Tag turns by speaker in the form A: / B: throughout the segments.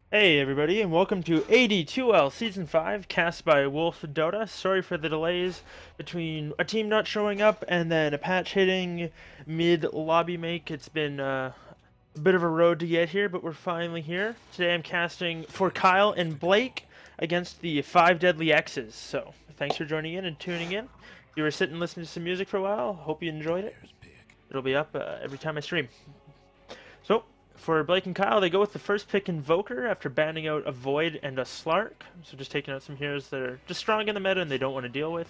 A: Hey everybody, and welcome to AD2L Season 5, cast by Wolf Dota. Sorry for the delays between a team not showing up and then a patch hitting mid-lobby make. It's been a bit of a road to get here, but we're finally here. Today I'm casting for Kyle and Blake against the 5 Deadly X's. So, thanks for joining in and tuning in. You were sitting listening to some music for a while. Hope you enjoyed it. It'll be up every time I stream. So, for Blake and Kyle, they go with the first pick Invoker after banning out a Void and a Slark. So just taking out some heroes that are just strong in the meta and they don't want to deal with.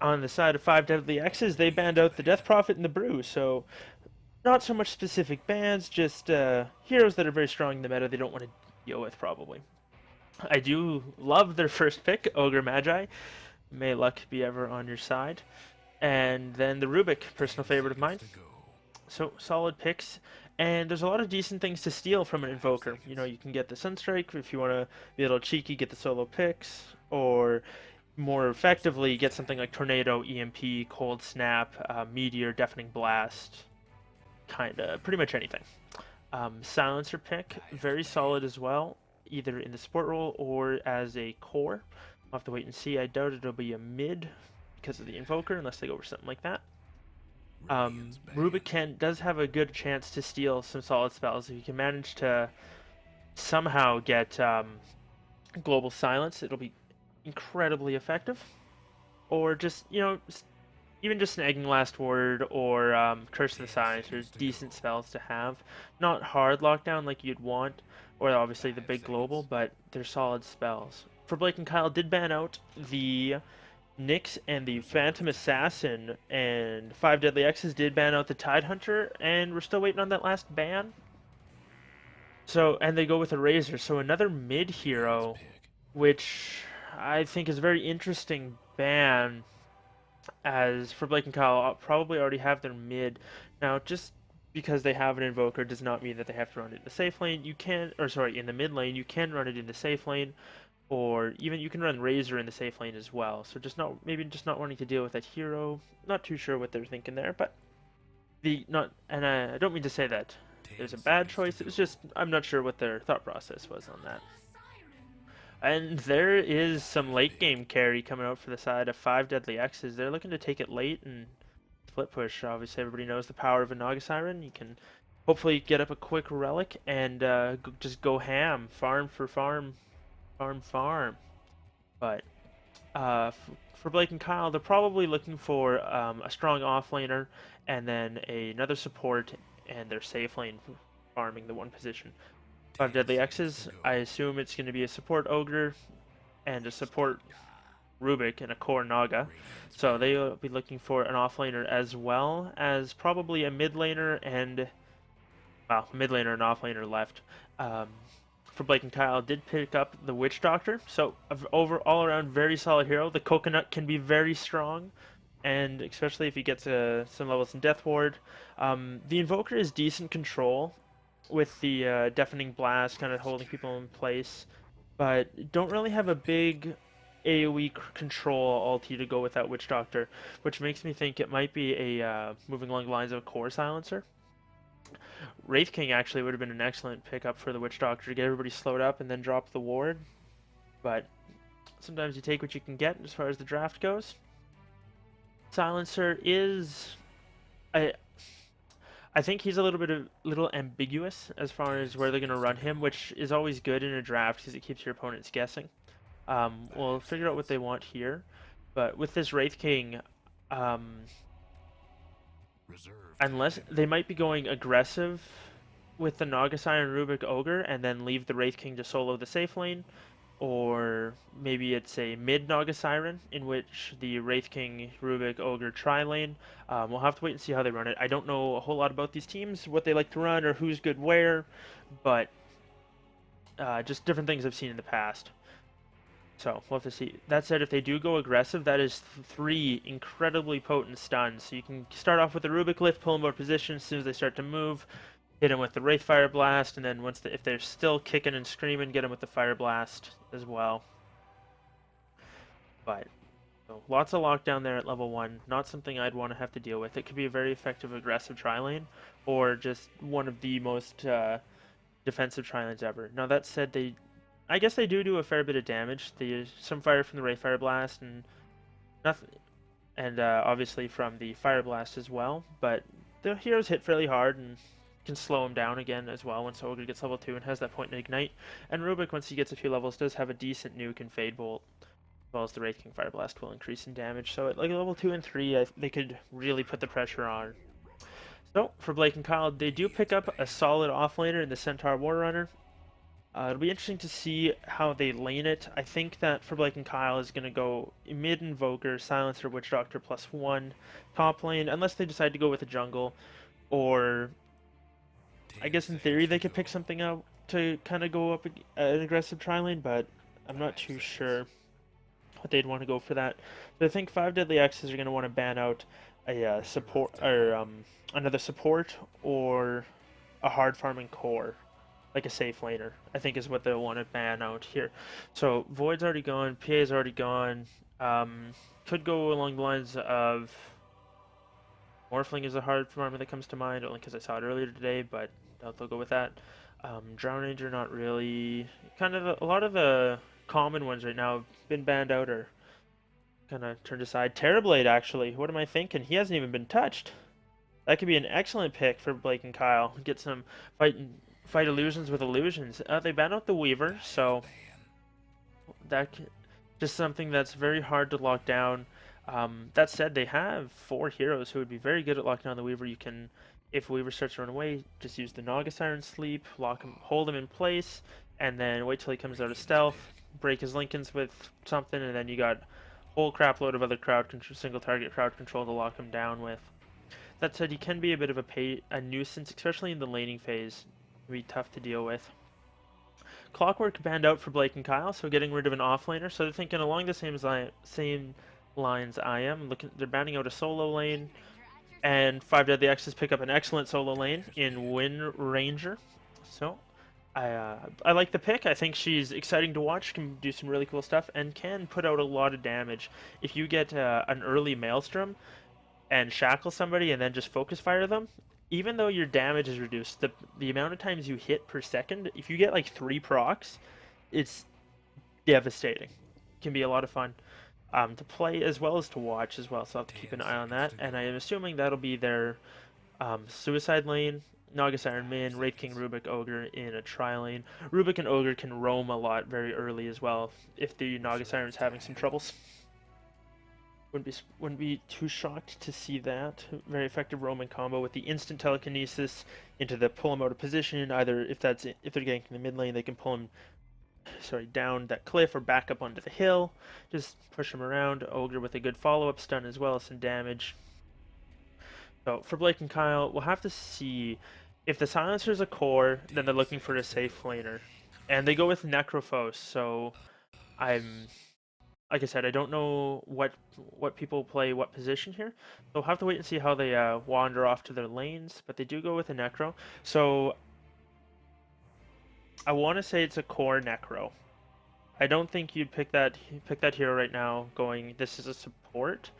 A: On the side of 5 Deadly X's, they banned out the Death Prophet and the Brew. So not so much specific bans, just heroes that are very strong in the meta they don't want to deal with probably. I do love their first pick, Ogre Magi. May luck be ever on your side. And then the Rubik, personal favorite of mine. So solid picks, and there's a lot of decent things to steal from an Invoker. You know, you can get the Sunstrike if you want to be a little cheeky, get the solo picks, or more effectively get something like Tornado, EMP, Cold Snap, Meteor, Deafening Blast, kinda pretty much anything. Silencer pick, very solid as well, either in the support role or as a core. I'll have to wait and see. I doubt it'll be a mid because of the Invoker, unless they go for something like that. Rubik does have a good chance to steal some solid spells. If you can manage to somehow get Global Silence, it'll be incredibly effective. Or just, you know, even just snagging Last Word or Curse of the Silence are decent spells to have. Not hard lockdown like you'd want, or obviously the big global, but they're solid spells. For Blake and Kyle did ban out the Nyx and the Phantom Assassin and 5 Deadly X's did ban out the Tidehunter, and we're still waiting on that last ban. So, and they go with a Razor, so another mid hero, which I think is a very interesting ban. As for Blake and Kyle, I'll probably already have their mid. Now, just because they have an Invoker does not mean that they have to run it in the safe lane. You can, or sorry, in the mid lane, you can run it in the safe lane, or even you can run Razor in the safe lane as well. So just not maybe just not wanting to deal with that hero. Not too sure what they're thinking there, but I don't mean to say that there's a bad choice. It was just I'm not sure what their thought process was on that. And there is some late game carry coming out for the side of 5 Deadly X's. They're looking to take it late and split push. Obviously, everybody knows the power of a Naga Siren. You can hopefully get up a quick relic and just go ham, farm for farm, farm. But for Blake and Kyle, they're probably looking for a strong offlaner and then another support and their safe lane farming the one position. 5 Deadly X's, I assume it's going to be a support Ogre and a support Rubik and a core Naga. So they will be looking for an offlaner as well as probably a mid laner and, well, mid laner and offlaner left. For Blake and Kyle did pick up the Witch Doctor, so over all around very solid hero. The Coconut can be very strong, and especially if he gets some levels in Death Ward. The Invoker is decent control with the Deafening Blast kind of holding people in place, but don't really have a big AoE control ulti to go with that Witch Doctor, which makes me think it might be a moving along the lines of a Core Silencer. Wraith King actually would have been an excellent pickup for the Witch Doctor to get everybody slowed up and then drop the ward. But sometimes you take what you can get as far as the draft goes. Silencer is... I think he's a little ambiguous as far as where they're going to run him, which is always good in a draft because it keeps your opponents guessing. We'll figure out what they want here. But with this Wraith King, unless they might be going aggressive with the Naga Siren Rubik Ogre and then leave the Wraith King to solo the safe lane, or maybe it's a mid Naga Siren in which the Wraith King Rubik Ogre tri lane. We'll have to wait and see how they run it. I don't know a whole lot about these teams, what they like to run or who's good where, but just different things I've seen in the past. So we'll have to see. That said, if they do go aggressive, that is 3 incredibly potent stuns. So you can start off with the Rubik Lift, pull them out of position as soon as they start to move, hit them with the Wraith Fire Blast, and then if they're still kicking and screaming, get them with the Fire Blast as well. But so lots of lockdown there at level 1. Not something I'd want to have to deal with. It could be a very effective aggressive tri-lane, or just one of the most defensive tri-lanes ever. Now that said, I guess they do a fair bit of damage. They use some fire from the Ray Fire Blast and nothing, and obviously from the Fire Blast as well. But the heroes hit fairly hard and can slow him down again as well once Ogre gets level 2 and has that point in Ignite. And Rubik, once he gets a few levels, does have a decent nuke and Fade Bolt, as well as the Wraith King Fire Blast will increase in damage. So at like level 2 and 3, they could really put the pressure on. So for Blake and Kyle, they do pick up a solid offlaner in the Centaur War Runner. It'll be interesting to see how they lane it. I think that for Blake and Kyle is going to go mid Invoker, Silencer, Witch Doctor +1, top lane, unless they decide to go with a jungle, or I guess in theory they could pick something out to kind of go up an aggressive tri-lane, but I'm not too sure what they'd want to go for that. So I think 5 Deadly X's are going to want to ban out a support, or another support, or a hard farming core, like a safe laner, I think is what they'll want to ban out here. So Void's already gone, PA's already gone. Could go along the lines of Morphling is a hard farmer that comes to mind, only because I saw it earlier today, but they'll go with that. Drown Ranger, not really. Kind of a lot of the common ones right now have been banned out or kind of turned aside. Terrorblade, actually. What am I thinking? He hasn't even been touched. That could be an excellent pick for Blake and Kyle. Get some fight illusions with illusions. They ban out the Weaver, so that just something that's very hard to lock down. That said, they have 4 heroes who would be very good at locking down the Weaver. You can, if Weaver starts to run away, just use the Naga Siren Sleep, lock him, hold him in place, and then wait till he comes out of stealth, break his Lincolns with something, and then you got a whole crap load of other single target crowd control to lock him down with. That said, he can be a bit of a nuisance, especially in the laning phase. It can be tough to deal with. Clockwork banned out for Blake and Kyle, so getting rid of an offlaner. So they're thinking along the same lines I am. They're banning out a solo lane, and 5 Deadly X's pick up an excellent solo lane in Wind Ranger. So I like the pick. I think she's exciting to watch, can do some really cool stuff, and can put out a lot of damage. If you get an early Maelstrom and shackle somebody and then just focus fire them, even though your damage is reduced, the amount of times you hit per second, if you get like 3 procs, it's devastating. It can be a lot of fun to play as well as to watch as well, so I'll have to keep an eye on that. And I am assuming that'll be their Suicide lane, Naga Siren Min, Wraith King Rubik Ogre in a tri-lane. Rubik and Ogre can roam a lot very early as well if the Naga Siren's having some troubles. Wouldn't be too shocked to see that. Very effective roaming combo with the instant telekinesis into the pull him out of position. Either if they're ganking the mid lane, they can pull him down that cliff or back up onto the hill. Just push him around. Ogre with a good follow-up stun as well as some damage. So for Blake and Kyle, we'll have to see if the Silencer's a core, then they're looking for a safe laner. And they go with Necrophos, so like I said, I don't know what people play what position here. So we'll have to wait and see how they wander off to their lanes, but they do go with a Necro. So I want to say it's a core Necro. I don't think you'd pick that hero right now going, this is a support,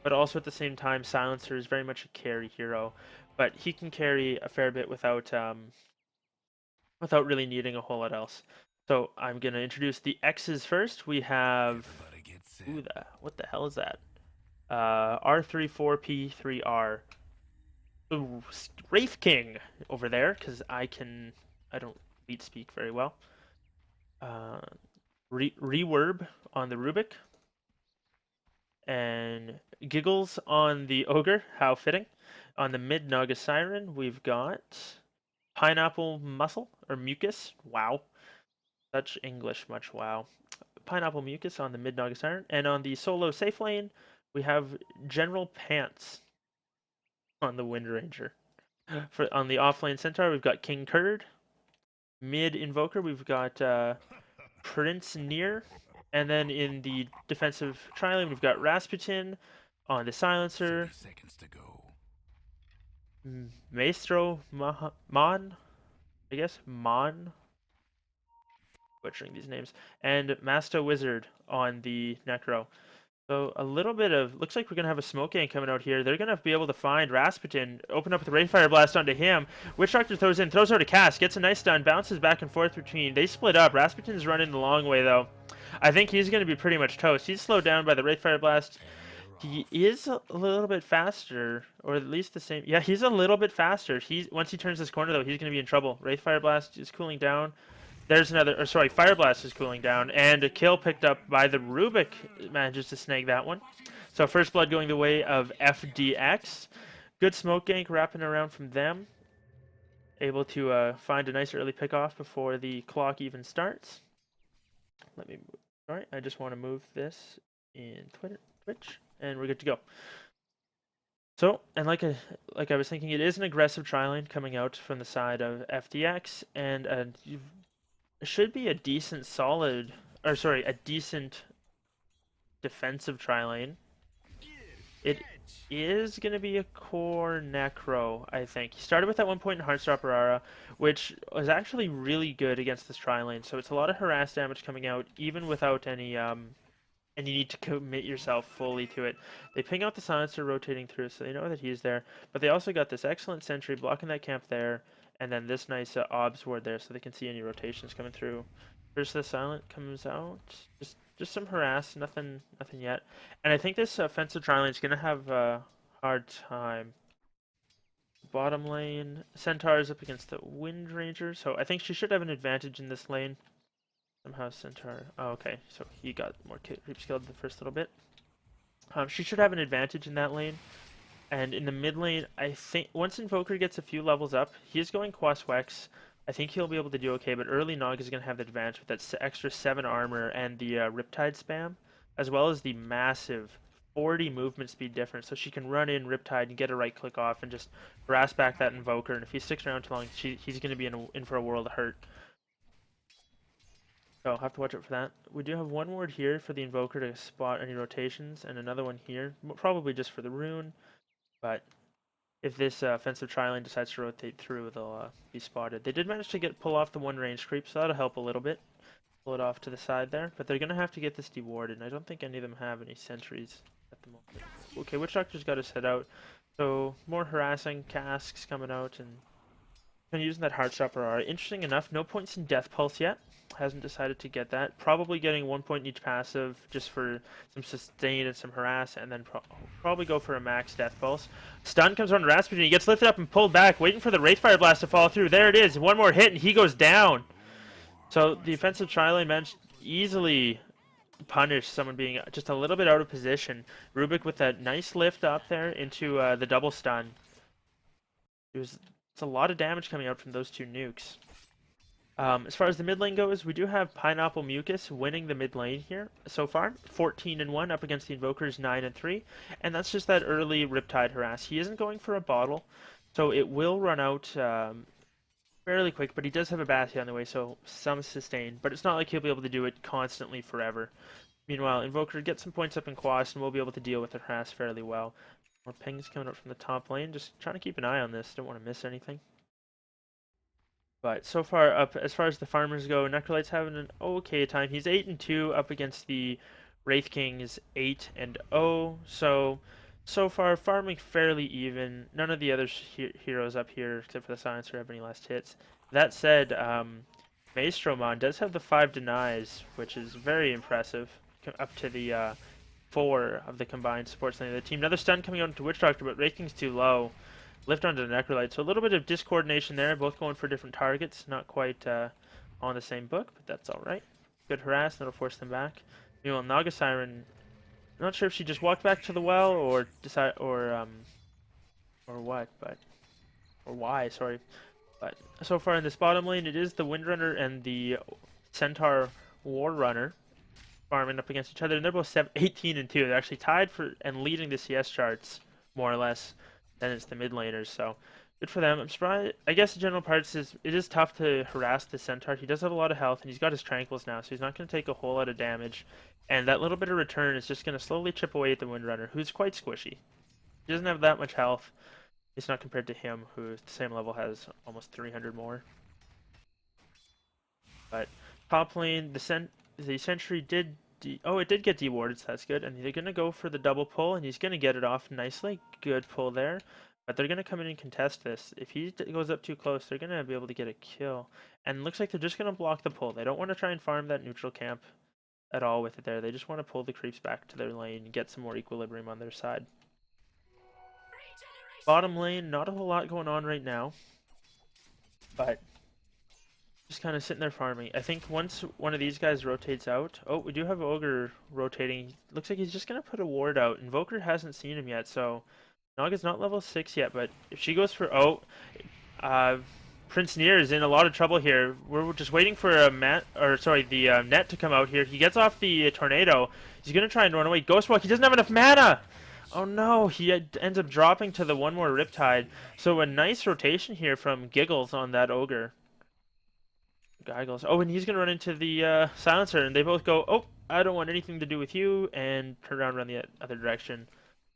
A: but also at the same time, Silencer is very much a carry hero, but he can carry a fair bit without really needing a whole lot else. So I'm going to introduce the X's first. We have... Ooh, what the hell is that? R34P3R. Ooh, Wraith King over there, because I don't lead speak very well. Reverb on the Rubik. And Giggles on the Ogre, how fitting. On the mid Naga Siren, we've got Pineapple Muscle, or Mucus, wow. Such English, much wow. Pineapple Mucus on the mid Naga Siren. And on the solo safe lane, we have General Pants on the Wind Ranger. On the offlane Centaur, we've got King Curd. Mid Invoker, we've got Prince Near. And then in the defensive tri-lane, we've got Rasputin on the Silencer.
B: Seconds to go.
A: Maestro Mon, I guess, Mon. Butchering these names. And Master Wizard on the Necro. So a little bit of looks like we're gonna have a smoke gang coming out here. They're gonna be able to find Rasputin, open up with a Ray Fire Blast onto him. Witch Doctor throws out a cast, gets a nice stun, bounces back and forth between. They split up. Rasputin's running the long way though. I think he's gonna be pretty much toast. He's slowed down by the Ray Fire Blast. He is a little bit faster, or at least the same. Yeah, he's a little bit faster. He's once he turns this corner though, he's gonna be in trouble. Wraith Fire Blast is cooling down. There's another, or sorry, Fire Blast is cooling down, and a kill picked up by the Rubik manages to snag that one. So first blood going the way of FDX. Good smoke gank wrapping around from them. Able to find a nice early pickoff before the clock even starts. Let me move. All right, I just want to move this in Twitch, and we're good to go. So, and like I was thinking, it is an aggressive tri-lane coming out from the side of FDX, and should be a decent solid, or sorry, a decent defensive tri-lane. It is going to be a core Necro, I think. He started with that 1 point in Heartstopper Aura, which was actually really good against this tri-lane, so it's a lot of harass damage coming out, even without any, and you need to commit yourself fully to it. They ping out the Silencer rotating through, so they know that he's there, but they also got this excellent sentry blocking that camp there, and then this nice obs ward there, so they can see any rotations coming through. First, the silent comes out. Just some harass, nothing yet. And I think this offensive tri-lane is gonna have a hard time. Bottom lane, Centaur is up against the Wind Ranger, so I think she should have an advantage in this lane. Somehow Centaur. Oh, okay, so he got more creep skilled the first little bit. She should have an advantage in that lane. And in the mid lane, I think once Invoker gets a few levels up, he is going Quas Wex. I think he'll be able to do okay, but early Nog is going to have the advantage with that extra 7 armor and the Riptide spam, as well as the massive 40 movement speed difference, so she can run in Riptide and get a right click off and just harass back that Invoker, and if he sticks around too long, he's going to be in for a world of hurt. So I'll have to watch out for that. We do have one ward here for the Invoker to spot any rotations, and another one here, probably just for the rune, but if this offensive tri-lane decides to rotate through, they'll be spotted. They did manage to pull off the one range creep, so that'll help a little bit. Pull it off to the side there, but they're going to have to get this dewarded, and I don't think any of them have any sentries at the moment. Okay, Witch Doctor's got his head out, so more harassing, casks coming out, and using that Heartstopper Aura. Interesting enough, no points in Death Pulse yet. Hasn't decided to get that. Probably getting 1 point in each passive just for some sustain and some harass, and then probably go for a max Death Pulse. Stun comes on Rasputin. He gets lifted up and pulled back, waiting for the Wraithfire Blast to fall through. There it is. One more hit, and he goes down. So the offensive tri-lane managed easily punish someone being just a little bit out of position. Rubik with that nice lift up there into the double stun. It's a lot of damage coming out from those two nukes. As far as the mid lane goes, we do have Pineapple Mucus winning the mid lane here so far. 14-1 up against the Invokers 9-3. And that's just that early Riptide harass. He isn't going for a bottle, so it will run out fairly quick, but he does have a Bastion on the way, so some sustain. But it's not like he'll be able to do it constantly forever. Meanwhile, Invoker gets some points up in Quas, and we'll be able to deal with the harass fairly well. More pings coming up from the top lane. Just trying to keep an eye on this. Don't want to miss anything. But so far up, as far as the farmers go, Necrolight's having an okay time. He's 8-2 up against the Wraith Kings 8-0. So far farming fairly even. None of the other heroes up here, except for the Silencer, have any last hits. That said, Maestromon does have the 5 denies, which is very impressive. Up to the 4 of the combined supports lane of the team. Another stun coming out into Witch Doctor, but Wraith King's too low. Lift onto the Necrolyte. So a little bit of discoordination there, both going for different targets. Not quite on the same book, but that's alright. Good harass, that'll force them back. Meanwhile, Naga Siren, I'm not sure if she just walked back to the well or what, but or why, sorry. But so far in this bottom lane, it is the Windrunner and the Centaur War Runner farming up against each other, and they're both 18-2. They're actually tied for and leading the CS charts more or less. Then it's the mid laners, so good for them. I'm surprised. I guess the general parts is it is tough to harass the Centaur. He does have a lot of health, and he's got his tranquils now, so he's not going to take a whole lot of damage. And that little bit of return is just going to slowly chip away at the Windrunner, who's quite squishy. He doesn't have that much health. It's not compared to him, who at the same level has almost 300 more. But top lane, the Sentry did Oh, it did get dewarded, so that's good. And they're gonna go for the double pull, and he's gonna get it off nicely. Good pull there. But they're gonna come in and contest this. If he goes up too close, they're gonna be able to get a kill. And it looks like they're just gonna block the pull. They don't want to try and farm that neutral camp at all with it there. They just want to pull the creeps back to their lane and get some more equilibrium on their side. Bottom lane, not a whole lot going on right now, but just kind of sitting there farming. I think once one of these guys rotates out... Oh, we do have Ogre rotating. Looks like he's just going to put a ward out. Invoker hasn't seen him yet, so... Naga's not level 6 yet, but if she goes for... Oh, Prince Nier is in a lot of trouble here. We're just waiting for a net to come out here. He gets off the tornado. He's going to try and run away. Ghostwalk, he doesn't have enough mana! Oh no, he ends up dropping to the one more Riptide. So a nice rotation here from Giggles on that Ogre. Giggles. Oh, and he's going to run into the Silencer, and they both go, oh, I don't want anything to do with you, and turn around and run the other direction.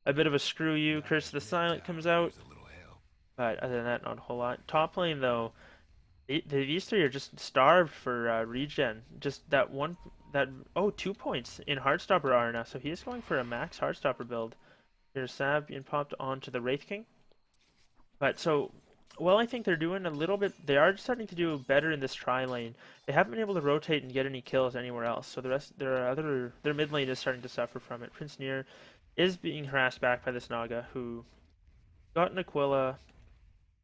A: A bit of a screw you. Curse of the Silent comes out. But other than that, not a whole lot. Top lane, though, these three are just starved for regen. Just that one, 2 points in Heartstopper Arena. So he is going for a max Heartstopper build. Here's Sav being popped onto the Wraith King. But so, well, I think they're doing a little bit. They are starting to do better in this tri lane. They haven't been able to rotate and get any kills anywhere else. So their mid lane is starting to suffer from it. Prince Nier is being harassed back by this Naga, who got an Aquila.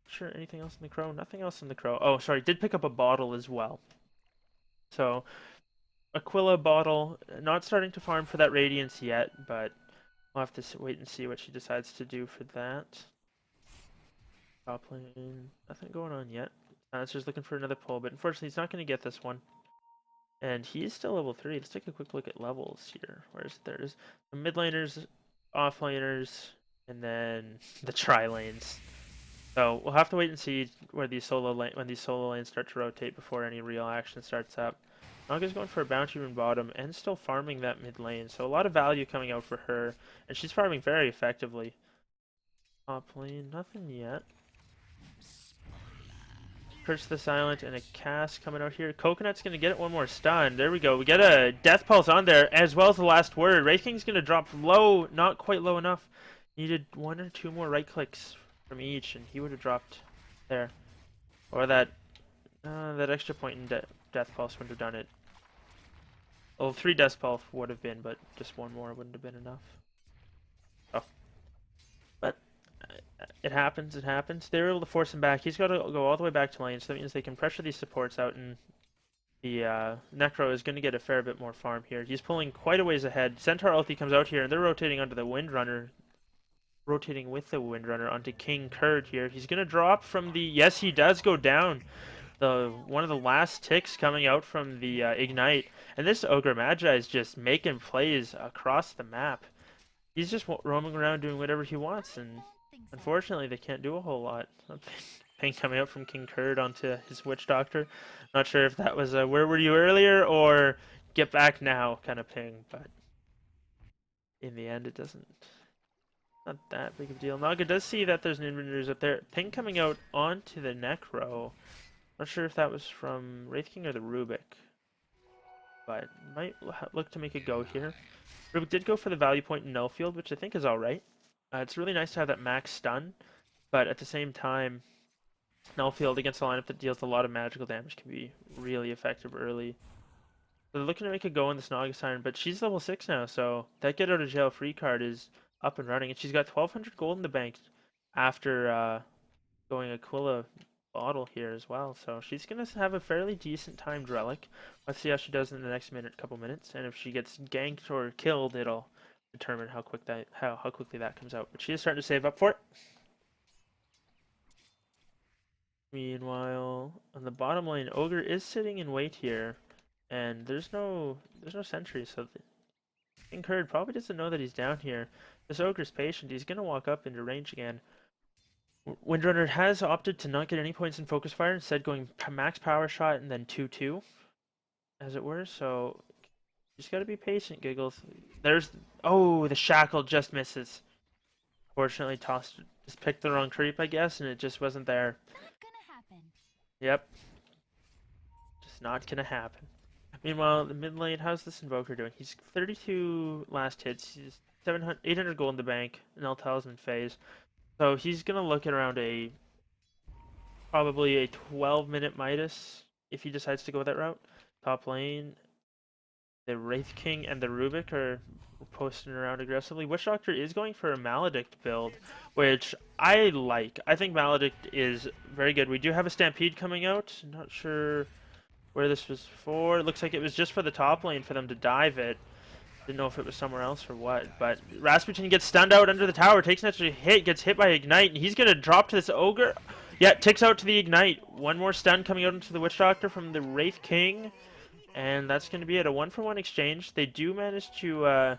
A: Sure, anything else in the Crow? Nothing else in the Crow. Oh, sorry, did pick up a bottle as well. So, Aquila bottle, not starting to farm for that Radiance yet, but we'll have to wait and see what she decides to do for that. Top lane, nothing going on yet. Silencer's looking for another pull, but unfortunately he's not going to get this one. And he is still level 3. Let's take a quick look at levels here. Where's there's the mid laners, off laners, and then the tri lanes. So we'll have to wait and see where these when these solo lanes start to rotate before any real action starts up. Naga's going for a bounty rune bottom and still farming that mid lane, so a lot of value coming out for her, and she's farming very effectively. Top lane, nothing yet. Curse the Silent and a cast coming out here. Coconut's going to get it one more stun. There we go. We get a Death Pulse on there, as well as the last word. Wraith King's going to drop low, not quite low enough. Needed 1 or 2 more right clicks from each, and he would have dropped there. Or that extra point in Death Pulse wouldn't have done it. Well, 3 Death Pulse would have been, but just 1 more wouldn't have been enough. Oh. But it happens, it happens. They were able to force him back. He's got to go all the way back to lane, so that means they can pressure these supports out, and the Necro is going to get a fair bit more farm here. He's pulling quite a ways ahead. Centaur ulti comes out here, and they're rotating onto the Windrunner. Rotating with the Windrunner onto King Kurd here. He's going to drop from the... Yes, he does go down. One of the last ticks coming out from the Ignite. And this Ogre Magi is just making plays across the map. He's just roaming around doing whatever he wants, and unfortunately they can't do a whole lot. Ping coming out from King Kurd onto his Witch Doctor. Not sure if that was a where were you earlier or get back now kind of ping, but in the end it doesn't... Not that big of a deal. Naga does see that there's an inventories up there. Ping coming out onto the Necro. Not sure if that was from Wraith King or the Rubik. But might look to make a go here. Rubik did go for the value point in Null Field, which I think is alright. It's really nice to have that max stun. But at the same time, Null Field against a lineup that deals a lot of magical damage can be really effective early. So they're looking to make a go on this Naga Siren, but she's level 6 now, so that get out of jail free card is up and running, and she's got 1,200 gold in the bank after going Aquila bottle here as well. So she's gonna have a fairly decent timed relic. Let's see how she does in the next couple minutes, and if she gets ganked or killed, it'll determine how quickly that comes out. But she is starting to save up for it. Meanwhile, on the bottom lane, Ogre is sitting in wait here, and there's no sentry, so King Kurd probably doesn't know that he's down here. This Ogre's patient. He's going to walk up into range again. Windrunner has opted to not get any points in focus fire, instead going max power shot and then 2-2, as it were. So you just got to be patient, Giggles. Oh, the shackle just misses. Fortunately, just picked the wrong creep, I guess, and it just wasn't there.
B: Not gonna happen.
A: Yep. Just not going to happen. Meanwhile, the mid lane, how's this Invoker doing? He's 32 last hits. He's 700, 800 gold in the bank, an L talisman phase. So he's gonna look at around probably a 12-minute Midas if he decides to go that route. Top lane, the Wraith King and the Rubik are posting around aggressively. Witch Doctor is going for a Maledict build, which I like. I think Maledict is very good. We do have a Stampede coming out. Not sure where this was for. It looks like it was just for the top lane for them to dive it. Didn't know if it was somewhere else or what. But Rasputin gets stunned out under the tower, takes an extra hit, gets hit by Ignite, and he's going to drop to this Ogre. Yeah, ticks out to the Ignite. One more stun coming out into the Witch Doctor from the Wraith King. And that's going to be it. A 1-for-1 exchange. They do manage to...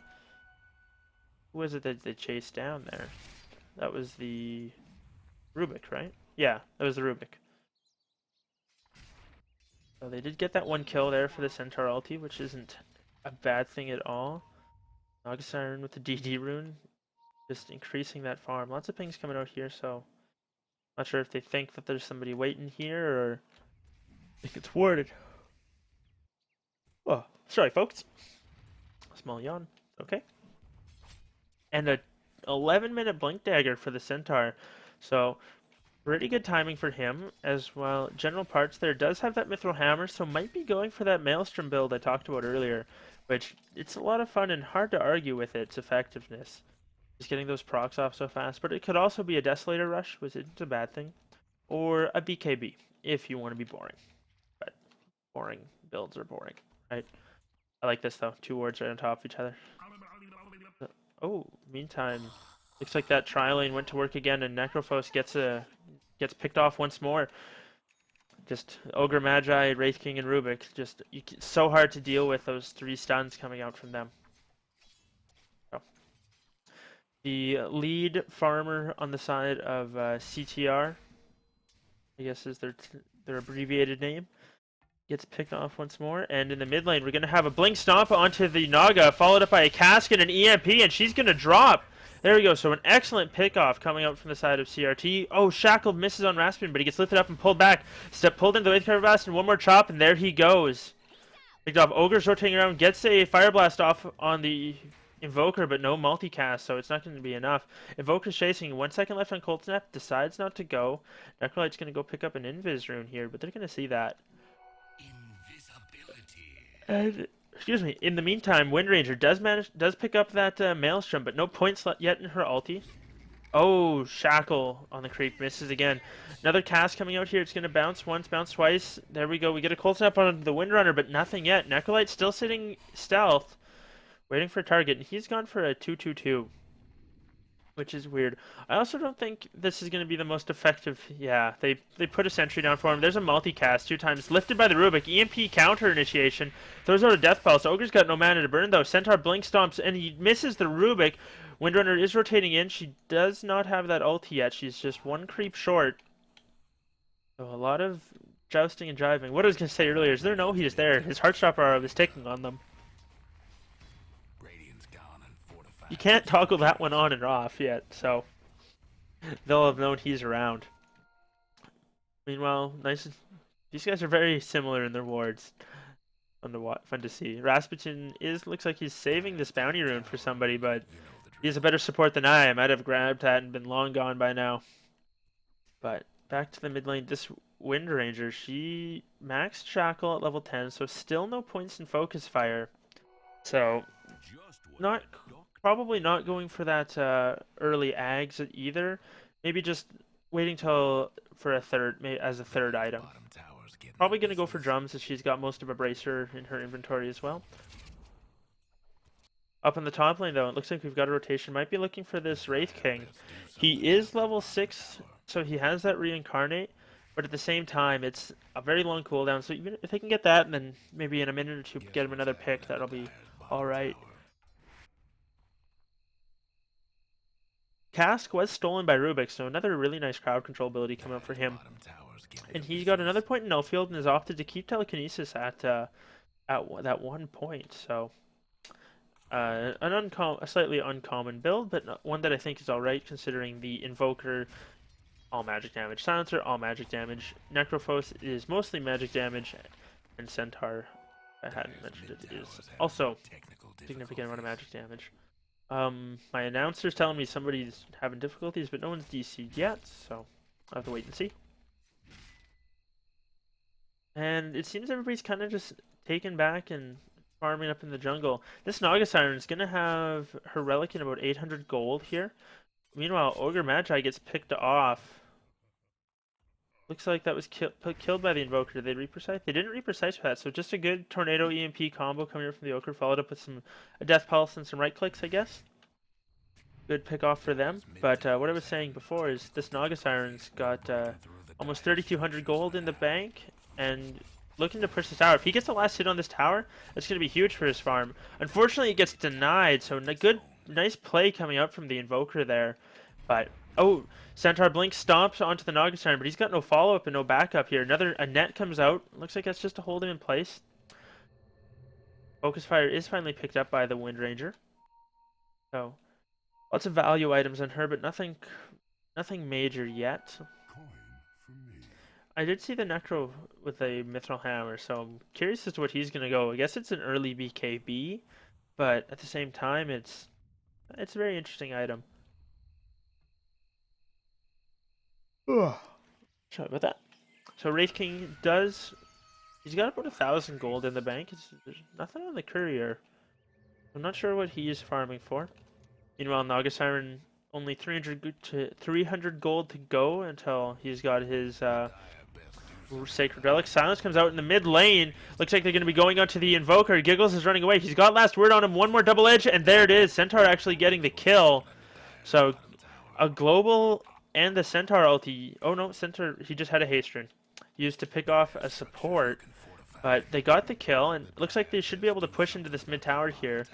A: who was it that they chased down there? That was the Rubik, right? Yeah, that was the Rubik. So they did get that one kill there for the Centaur ulti, which isn't a bad thing at all. Naga Siren with the DD rune, just increasing that farm. Lots of pings coming out here, so not sure if they think that there's somebody waiting here or think it's warded. Oh, sorry, folks. Small yawn. Okay. And a 11-minute blink dagger for the Centaur. So pretty good timing for him as well. General Parts there does have that Mithril Hammer, so might be going for that Maelstrom build I talked about earlier, which it's a lot of fun and hard to argue with its effectiveness. Just getting those procs off so fast, but it could also be a Desolator Rush, which isn't a bad thing, or a BKB if you want to be boring. But boring builds are boring, right? I like this though. Two wards right on top of each other. Oh, meantime, looks like that tri-lane went to work again, and Necrophos gets picked off once more. Just Ogre, Magi, Wraith King, and Rubik. Just so hard to deal with those 3 stuns coming out from them. So, the lead farmer on the side of CTR, I guess is their abbreviated name, gets picked off once more. And in the mid lane, we're going to have a Blink Stomp onto the Naga, followed up by a Cask and an EMP, and she's going to drop. There we go. So an excellent pickoff coming out from the side of CRT. Oh, Shackle misses on Rasputin, but he gets lifted up and pulled back. Pulled into the Wraith Cover Blast, and one more chop, and there he goes. Picked off. Ogre's rotating around, gets a Fire Blast off on the Invoker, but no multicast, so it's not going to be enough. Invoker's chasing. 1 second left on Cold Snap. Decides not to go. Necrolight's going to go pick up an Invis rune here, but they're going to see that. And, excuse me. In the meantime, Windranger does pick up that Maelstrom, but no points yet in her ulti. Oh, Shackle on the creep misses again. Another cast coming out here. It's going to bounce once, bounce twice. There we go. We get a cold snap on the Windrunner, but nothing yet. Necrolight's still sitting stealth, waiting for a target, and he's gone for a 2-2-2. Which is weird. I also don't think this is going to be the most effective. Yeah, they put a sentry down for him. There's a multicast 2 times. Lifted by the Rubik. EMP counter initiation. Throws out a Death Pulse. Ogre's got no mana to burn, though. Centaur blink stomps, and he misses the Rubik. Windrunner is rotating in. She does not have that ulti yet. She's just 1 creep short. So a lot of jousting and jiving. What I was going to say earlier is there no he's there. His Heartstopper arrow is ticking on them. You can't toggle that one on and off yet, so they'll have known he's around. Meanwhile, these guys are very similar in their wards. Fun to see. Rasputin looks like he's saving this bounty rune for somebody, but he has a better support than I might have grabbed that and been long gone by now. But back to the mid lane, this Windranger, she maxed Shackle at level 10, so still no points in Focus Fire. So, probably not going for that early Ags either. Maybe just waiting for a third, as a third item. Probably going to go for drums as she's got most of a bracer in her inventory as well. Up in the top lane though, it looks like we've got a rotation. Might be looking for this Wraith King. He is level 6, so he has that reincarnate. But at the same time, it's a very long cooldown. So even if they can get that, and then maybe in a minute or two get him another pick, that'll be alright. Cask was stolen by Rubik, so another really nice crowd control ability coming up for him. And he got another point in Elfield and has opted to keep Telekinesis at that 1 point. So a slightly uncommon build, but one that I think is alright considering the Invoker, all magic damage. Silencer, all magic damage. Necrophos is mostly magic damage, and Centaur I hadn't mentioned it, is also significant amount of magic damage. My announcer's telling me somebody's having difficulties, but no one's DC'd yet, so I'll have to wait and see. And it seems everybody's kind of just taken back and farming up in the jungle. This Naga Siren is going to have her relic in about 800 gold here. Meanwhile, Ogre Magi gets picked off. Looks like that was killed by the Invoker. Did they reprecise? They didn't reprecise for that, so just a good Tornado EMP combo coming up from the Ogre, followed up with a Death Pulse and some right clicks, I guess. Good pick off for them. But what I was saying before is this Naga Siren's got almost 3,200 gold in the bank, and looking to push this tower. If he gets the last hit on this tower, that's going to be huge for his farm. Unfortunately, it gets denied, so nice play coming out from the Invoker there. But, oh, Centaur Blink stomps onto the Naga Siren, but he's got no follow-up and no backup here. A net comes out. Looks like that's just to hold him in place. Focus Fire is finally picked up by the Wind Ranger. So, lots of value items on her, but nothing major yet. I did see the Necro with a Mithril Hammer, so I'm curious as to what he's going to go. I guess it's an early BKB, but at the same time, it's a very interesting item. Ugh. Sorry about that. So Wraith King he's got about 1,000 gold in the bank. There's nothing on the courier. I'm not sure what he is farming for. Meanwhile, Naga Siren only 300 gold to go until he's got his Sacred Relic. Silence comes out in the mid lane. Looks like they're going to be going on to the Invoker. Giggles is running away. He's got last word on him. One more double edge, and there it is. Centaur actually getting the kill. So a global and the Centaur ulti. Oh no, Centaur, he just had a haste rune used to pick off a support, but they got the kill, and it looks like they should be able to push into this mid tower here.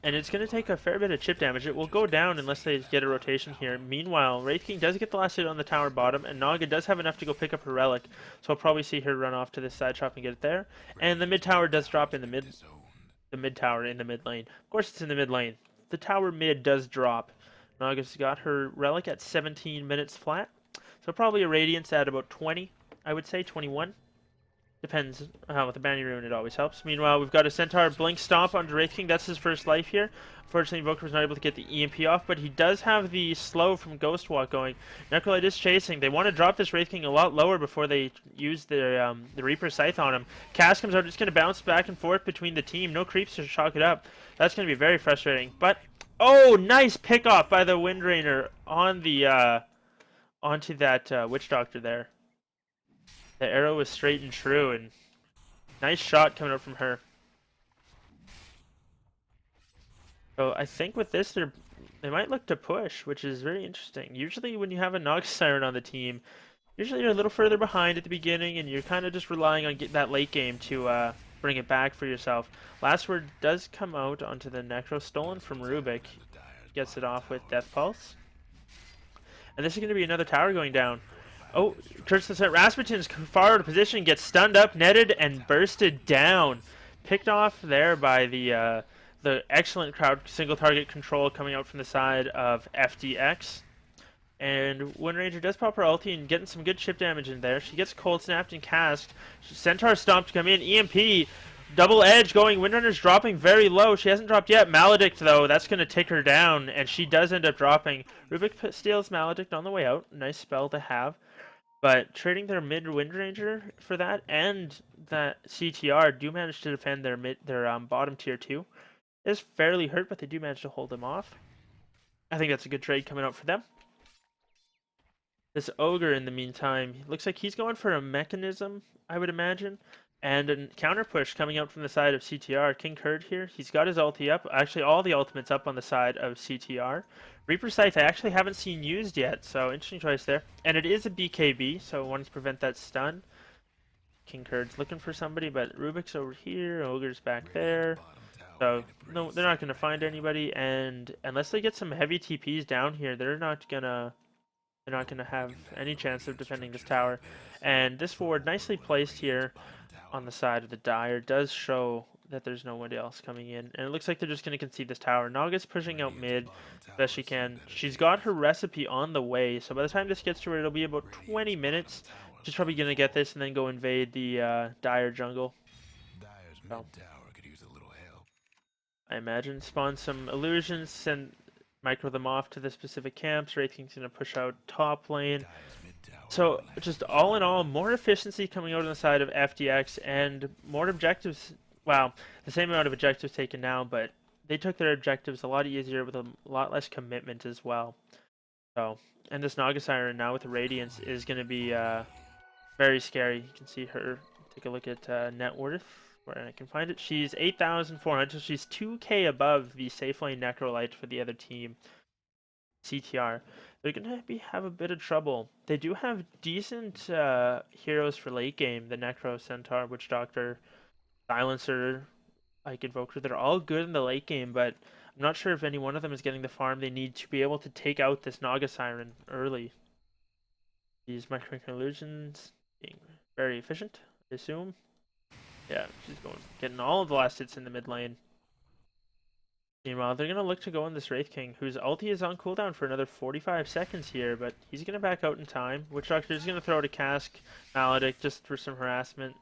A: And it's going to take a fair bit of chip damage. It will go down unless they get a rotation here. Meanwhile, Wraith King does get the last hit on the tower bottom, and Naga does have enough to go pick up her relic. So I'll probably see her run off to this side shop and get it there. And the mid tower does drop in the mid tower in the mid lane. Of course, it's in the mid lane. The tower mid does drop. Naga's got her relic at 17 minutes flat. So probably a Radiance at about 20, I would say, 21. Depends with the Banny Rune, it always helps. Meanwhile, we've got a Centaur Blink Stomp on Wraith King. That's his first life here. Unfortunately, Invoker was not able to get the EMP off, but he does have the slow from Ghost Walk going. Necrolite is chasing. They want to drop this Wraith King a lot lower before they use the Reaper Scythe on him. Cast comes out, just going to bounce back and forth between the team. No creeps to shock it up. That's going to be very frustrating. But, oh, nice pick off by the Wind Rainer on the onto that Witch Doctor there. The arrow was straight and true, and nice shot coming up from her. So I think with this, they might look to push, which is very interesting. Usually when you have a Naga Siren on the team, usually you're a little further behind at the beginning, and you're kind of just relying on getting that late game to bring it back for yourself. Last word does come out onto the Necro, stolen from Rubik. Gets it off with Death Pulse. And this is going to be another tower going down. Oh, Curse the Set. Rasputin's forward position gets stunned up, netted, and bursted down. Picked off there by the excellent crowd single target control coming out from the side of FDX. And Wind Ranger does pop her ulti and getting some good chip damage in there. She gets cold snapped and cast. Centaur Stomp to come in. EMP. Double edge going. Windrunner's dropping very low. She hasn't dropped yet. Maledict, though, that's going to take her down, and she does end up dropping. Rubik steals Maledict on the way out. Nice spell to have. But trading their mid Wind Ranger for that and that CTR do manage to defend their bottom tier 2. Is fairly hurt, but they do manage to hold them off. I think that's a good trade coming out for them. This Ogre, in the meantime, looks like he's going for a mechanism, I would imagine. And a counter push coming out from the side of CTR. King Kurd here, he's got his ulti up. Actually, all the ultimates up on the side of CTR. Reaper Scythe I actually haven't seen used yet, so interesting choice there. And it is a BKB, so wanting to prevent that stun. King Kurd's looking for somebody, but Rubik's over here, Ogre's back there. So, no, they're not going to find anybody, and unless they get some heavy TPs down here, they're not going to have any chance of defending this tower. And this ward, nicely placed here on the side of the Dire, does show that there's no one else coming in. And it looks like they're just going to concede this tower. Naga's pushing out mid as best she can. She's got her recipe on the way, so by the time this gets to her, it'll be about 20 minutes. She's probably going to get this and then go invade the Dire jungle. So,
B: tower could use a little help.
A: I imagine spawn some illusions, send micro them off to the specific camps. Wraith King's gonna push out top lane.
B: Dire's mid tower
A: So
B: won't last
A: just
B: much
A: all in
B: longer.
A: all, more efficiency coming out on the side of FDX and more objectives. Wow, the same amount of objectives taken now, but they took their objectives a lot easier with a lot less commitment as well. So, and this Naga Siren now with the Radiance is going to be very scary. You can see her. Take a look at net worth, where I can find it. She's 8,400, so she's 2k above the safe lane Necrolite for the other team. CTR. They're gonna have a bit of trouble. They do have decent heroes for late game. The Necro, Centaur, Witch Doctor, Silencer, Ike Invoker. They're all good in the late game, but I'm not sure if any one of them is getting the farm they need to be able to take out this Naga Siren early. These micro illusions being very efficient, I assume. Yeah, she's getting all of the last hits in the mid lane. Meanwhile, they're going to look to go on this Wraith King, whose ulti is on cooldown for another 45 seconds here, but he's going to back out in time. Witch Doctor is going to throw out a Cask Maledict just for some harassment.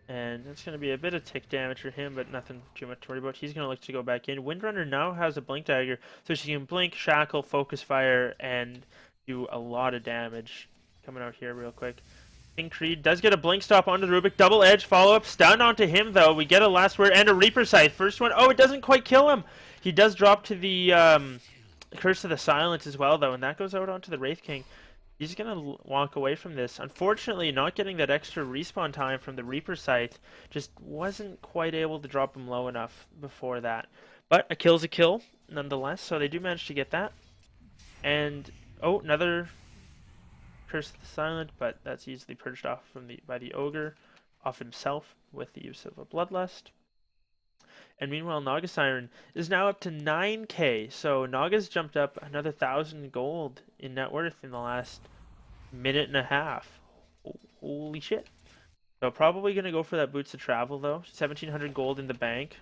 A: And it's going to be a bit of tick damage for him, but nothing too much to worry about. He's going to look to go back in. Windrunner now has a Blink Dagger, so she can Blink, Shackle, Focus Fire, and do a lot of damage. Coming out here real quick. King Creed does get a Blink Stop onto the Rubik. Double Edge follow-up. Stun onto him, though. We get a last word and a Reaper Scythe. First one. Oh, it doesn't quite kill him. He does drop to the Curse of the Silence as well, though, and that goes out onto the Wraith King. He's going to walk away from this. Unfortunately, not getting that extra respawn time from the Reaper Scythe just wasn't quite able to drop him low enough before that. But a kill's a kill, nonetheless, so they do manage to get that. And, oh, another Curse of the Silent, but that's easily purged off by the Ogre, off himself with the use of a Bloodlust. And meanwhile, Naga Siren is now up to 9k, so Naga's jumped up another 1,000 gold in net worth in the last minute and a half. Holy shit. So probably going to go for that Boots of Travel, though. 1,700 gold in the bank.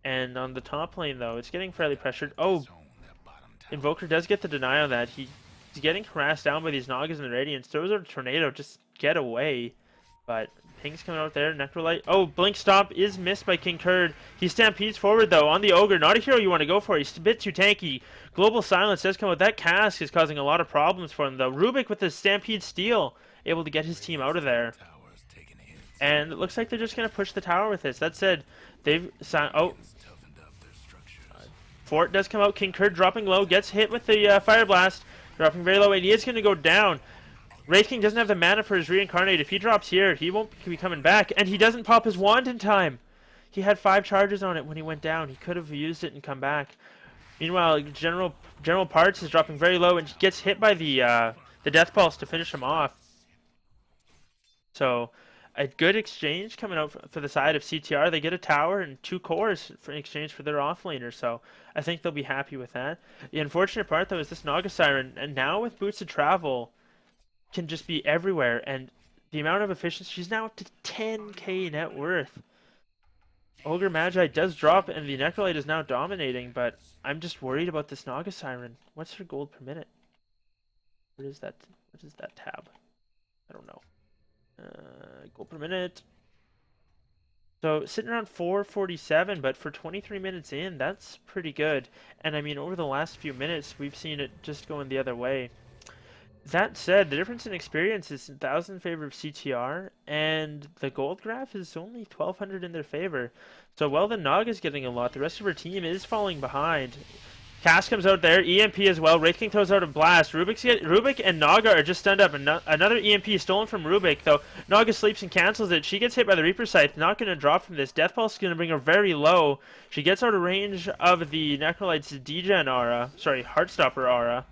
A: And on the top lane, though, it's getting fairly pressured. Oh, Invoker does get the deny on that. He's getting harassed down by these Nagas and the Radiance. Throws out a Tornado, just get away. But Ping's coming out there. Necrolite. Oh, Blink Stop is missed by King Kurd. He stampedes forward, though, on the Ogre. Not a hero you want to go for. He's a bit too tanky. Global Silence does come out. That Cask is causing a lot of problems for him, though. Rubik with the Stampede Steal, able to get his team out of there. And it looks like they're just going to push the tower with this. That said, they've... Oh. Fort does come out. King Kurd dropping low. Gets hit with the Fire Blast. Dropping very low. And he is going to go down. Wraith King doesn't have the mana for his Reincarnate. If he drops here, he won't be coming back. And he doesn't pop his wand in time. He had 5 charges on it when he went down. He could have used it and come back. Meanwhile, General Parts is dropping very low and gets hit by the Death Pulse to finish him off. So, a good exchange coming out for the side of CTR. They get a tower and 2 cores in exchange for their offlaner. So, I think they'll be happy with that. The unfortunate part, though, is this Naga Siren. And now with Boots of Travel, can just be everywhere, and the amount of efficiency, she's now up to 10k net worth. Ogre Magi does drop, and the Necrolite is now dominating, but I'm just worried about this Naga Siren. What's her gold per minute? What is that tab? I don't know. Gold per minute. So sitting around 447, but for 23 minutes in, that's pretty good. And I mean, over the last few minutes, we've seen it just going the other way. That said, the difference in experience is 1,000 in favor of CTR, and the gold graph is only 1,200 in their favor. So while the Naga's getting a lot, the rest of her team is falling behind. Cass comes out there, EMP as well. Wraith King throws out a blast. Rubik and Naga are just stunned up. Another EMP stolen from Rubik, though. Naga sleeps and cancels it. She gets hit by the Reaper Scythe. Not going to drop from this. Death Pulse is going to bring her very low. She gets out of range of the Necrolite's Degen aura. Sorry, Heartstopper aura.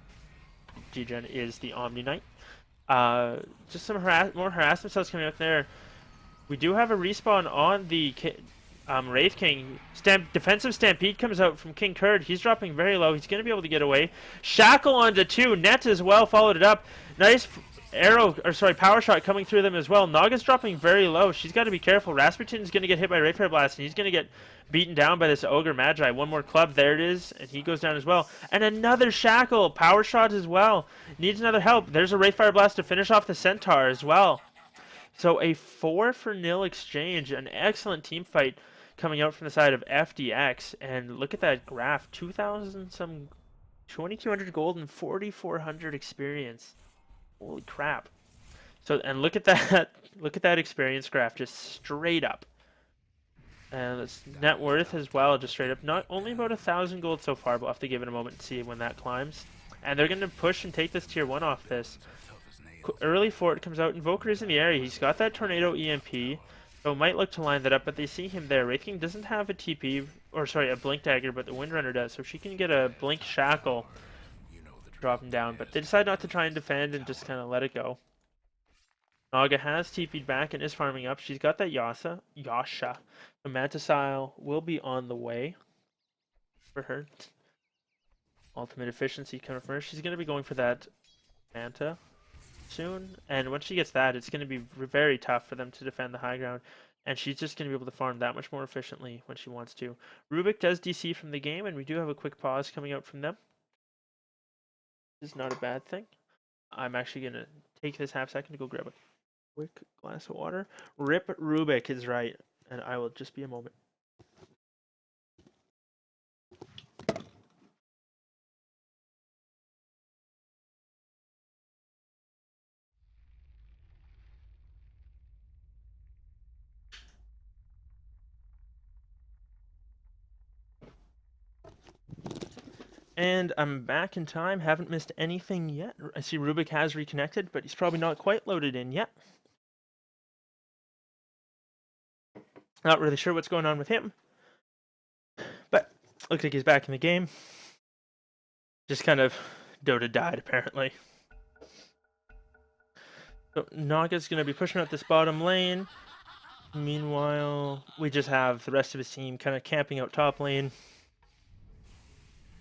A: Degen is the Omni Knight. Just some more harassment stuff coming out there. We do have a respawn on the Wraith King. Defensive Stampede comes out from King Kurd. He's dropping very low. He's going to be able to get away. Shackle onto 2. Net as well followed it up. Nice power shot coming through them as well. Naga's dropping very low. She's got to be careful. Rasputin's going to get hit by Rayfire Blast, and he's going to get beaten down by this Ogre Magi. One more club. There it is, and he goes down as well. And another Shackle. Power shot as well. Needs another help. There's a Rayfire Blast to finish off the Centaur as well. So a 4-for-0 exchange, an excellent team fight coming out from the side of FDX. And look at that graph, 2,000 some, 2,200 gold and 4,400 experience. Holy crap! So and look at that, look at that experience graph, just straight up. And its net worth as well, just straight up. Not only about 1,000 gold so far, but we'll have to give it a moment to see when that climbs. And they're going to push and take this tier 1 off this. Early Fort comes out. Invoker's in the area. He's got that Tornado EMP. So might look to line that up, but they see him there. Wraith King doesn't have a TP, or sorry, a Blink Dagger, but the Windrunner does. So she can get a Blink Shackle, drop him down. But they decide not to try and defend and just kind of let it go. Naga has TP'd back and is farming up. She's got that Yasha. The Mantisile will be on the way for her. Ultimate efficiency coming from her. She's going to be going for that Manta soon. And once she gets that, it's going to be very tough for them to defend the high ground. And she's just going to be able to farm that much more efficiently when she wants to. Rubik does DC from the game, and we do have a quick pause coming out from them. This is not a bad thing. I'm actually going to take this half second to go grab a quick glass of water. Rip Rubik is right, and I will just be a moment. And I'm back in time, haven't missed anything yet. I see Rubik has reconnected, but he's probably not quite loaded in yet. Not really sure what's going on with him. But looks like he's back in the game. Just kind of Dota died, apparently. So Naga's going to be pushing out this bottom lane. Meanwhile, we just have the rest of his team kind of camping out top lane.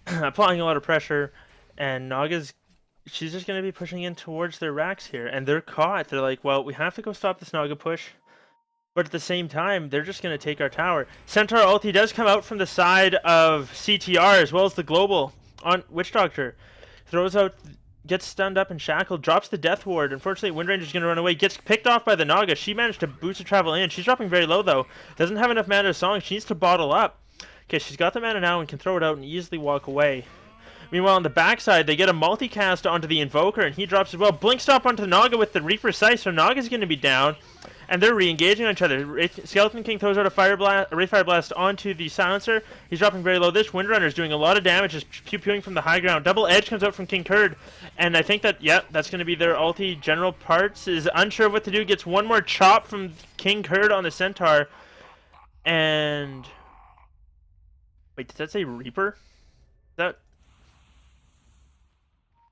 A: Applying a lot of pressure, and she's just going to be pushing in towards their racks here, and they're caught. They're like, well, we have to go stop this Naga push, but at the same time, they're just going to take our tower. Centaur ulti does come out from the side of CTR, as well as the global on Witch Doctor. Throws out, gets stunned up and shackled, drops the Death Ward. Unfortunately, Windranger's going to run away, gets picked off by the Naga. She managed to boost the travel in. She's dropping very low, though. Doesn't have enough mana to song. She needs to bottle up. Okay, she's got the mana now and can throw it out and easily walk away. Meanwhile, on the backside, they get a multicast onto the Invoker, and he drops as well. Blink Stop onto the Naga with the Reaper Scythe, so Naga's going to be down. And they're re-engaging on each other. Skeleton King throws out a Wraith Fire Blast onto the Silencer. He's dropping very low. This Windrunner is doing a lot of damage, just pew-pewing from the high ground. Double Edge comes out from King Kurd. And I think that, yeah, that's going to be their ulti. General Parts is unsure of what to do. Gets one more chop from King Kurd on the Centaur. And... wait, did that say Reaper? Is that...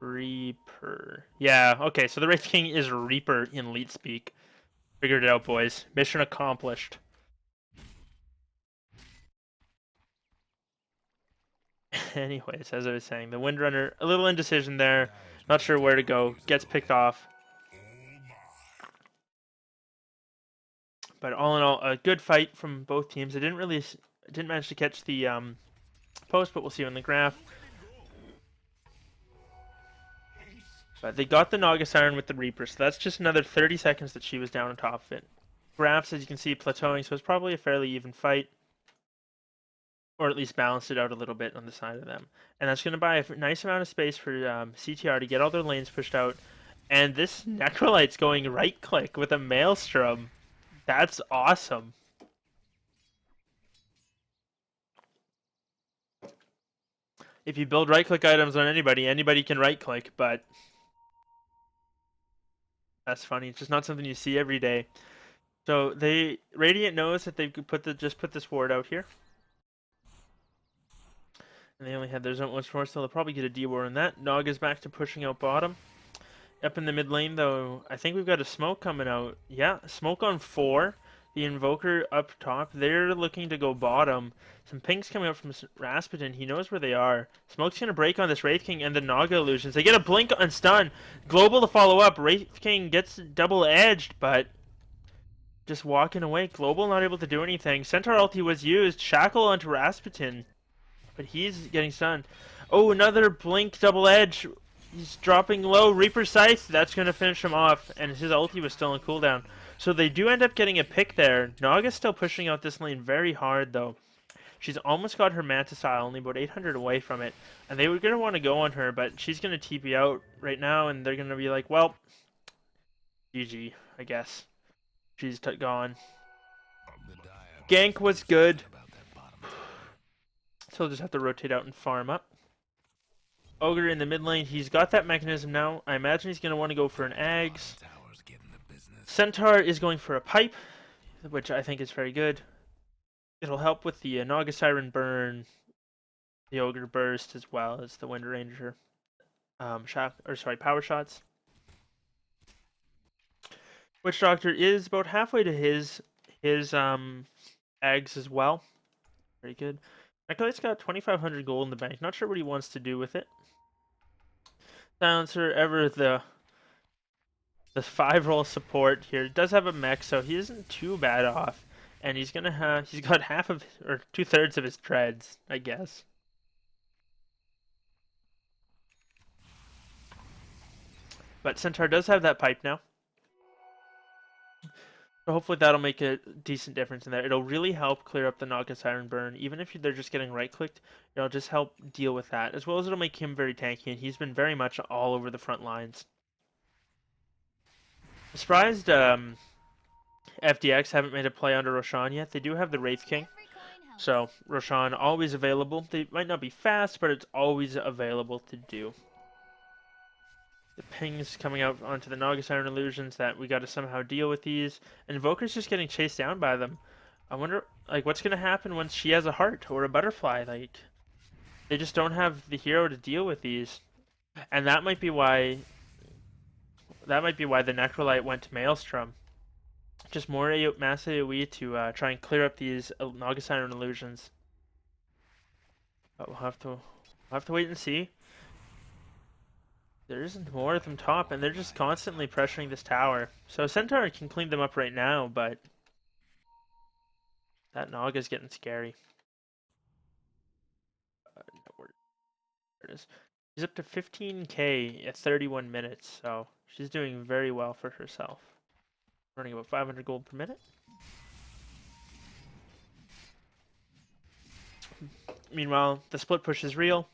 A: Reaper. Yeah, okay, so the Wraith King is Reaper in Leet speak. Figured it out, boys. Mission accomplished. Anyways, as I was saying, the Windrunner, a little indecision there. Not sure where to go. Gets picked off. But all in all, a good fight from both teams. I didn't manage to catch the post, but we'll see on the graph. But they got the Naga Siren with the Reaper, so that's just another 30 seconds that she was down on top of it. Graphs, as you can see, plateauing, so it's probably a fairly even fight. Or at least balanced it out a little bit on the side of them. And that's going to buy a nice amount of space for CTR to get all their lanes pushed out. And this Necrolite's going right-click with a Maelstrom. That's awesome. If you build right-click items on anybody can right-click, but... that's funny. It's just not something you see every day. So Radiant knows that they could just put this ward out here. And they only had their zone once more, so they'll probably get a D-ward on that. Naga's back to pushing out bottom. Up in the mid lane, though, I think we've got a smoke coming out. Yeah, smoke on 4. The Invoker up top. They're looking to go bottom. Some pings coming out from Rasputin. He knows where they are. Smoke's going to break on this Wraith King and the Naga illusions. They get a blink and stun. Global to follow up. Wraith King gets double-edged, but just walking away. Global not able to do anything. Centaur ulti was used. Shackle onto Rasputin, but he's getting stunned. Oh, another blink double-edge. He's dropping low. Reaper Scythe. That's going to finish him off, and his ulti was still on cooldown. So they do end up getting a pick there. Naga's still pushing out this lane very hard, though. She's almost got her Manta style, only about 800 away from it. And they were going to want to go on her, but she's going to TP out right now, and they're going to be like, well, GG, I guess. She's gone. Gank was good. So they'll just have to rotate out and farm up. Ogre in the mid lane, he's got that mechanism now. I imagine he's going to want to go for an Ags. Centaur is going for a pipe, which I think is very good. It'll help with the Naga Siren burn, the Ogre burst, as well as the Wind Ranger power shots. Witch Doctor is about halfway to his Ags as well. Very good. Nikolai's got 2,500 gold in the bank. Not sure what he wants to do with it. Silencer, ever the 5-roll support here. Does have a mech, so he isn't too bad off. And he's got half of, or 2/3 of his treads, I guess. But Centaur does have that pipe now. So hopefully that'll make a decent difference in there. It'll really help clear up the Naga Siren burn. Even if they're just getting right-clicked, it'll just help deal with that. As well as it'll make him very tanky, and he's been very much all over the front lines. I'm surprised FDX haven't made a play under Roshan yet. They do have the Wraith King. So Roshan always available. They might not be fast, but it's always available to do. The pings coming out onto the Naga Siren illusions that we got to somehow deal with these. And Invoker's just getting chased down by them. I wonder, like, what's going to happen once she has a heart or a butterfly? Like, they just don't have the hero to deal with these. And that might be why the Necrolite went to Maelstrom. Just more mass AoE to try and clear up these Naga Siren illusions. But we'll have to wait and see. There isn't more of them top, and they're just constantly pressuring this tower. So Centaur can clean them up right now, but that Naga's getting scary. Where it is. She's up to 15k at 31 minutes, so she's doing very well for herself. Running about 500 gold per minute. Meanwhile, the split push is real.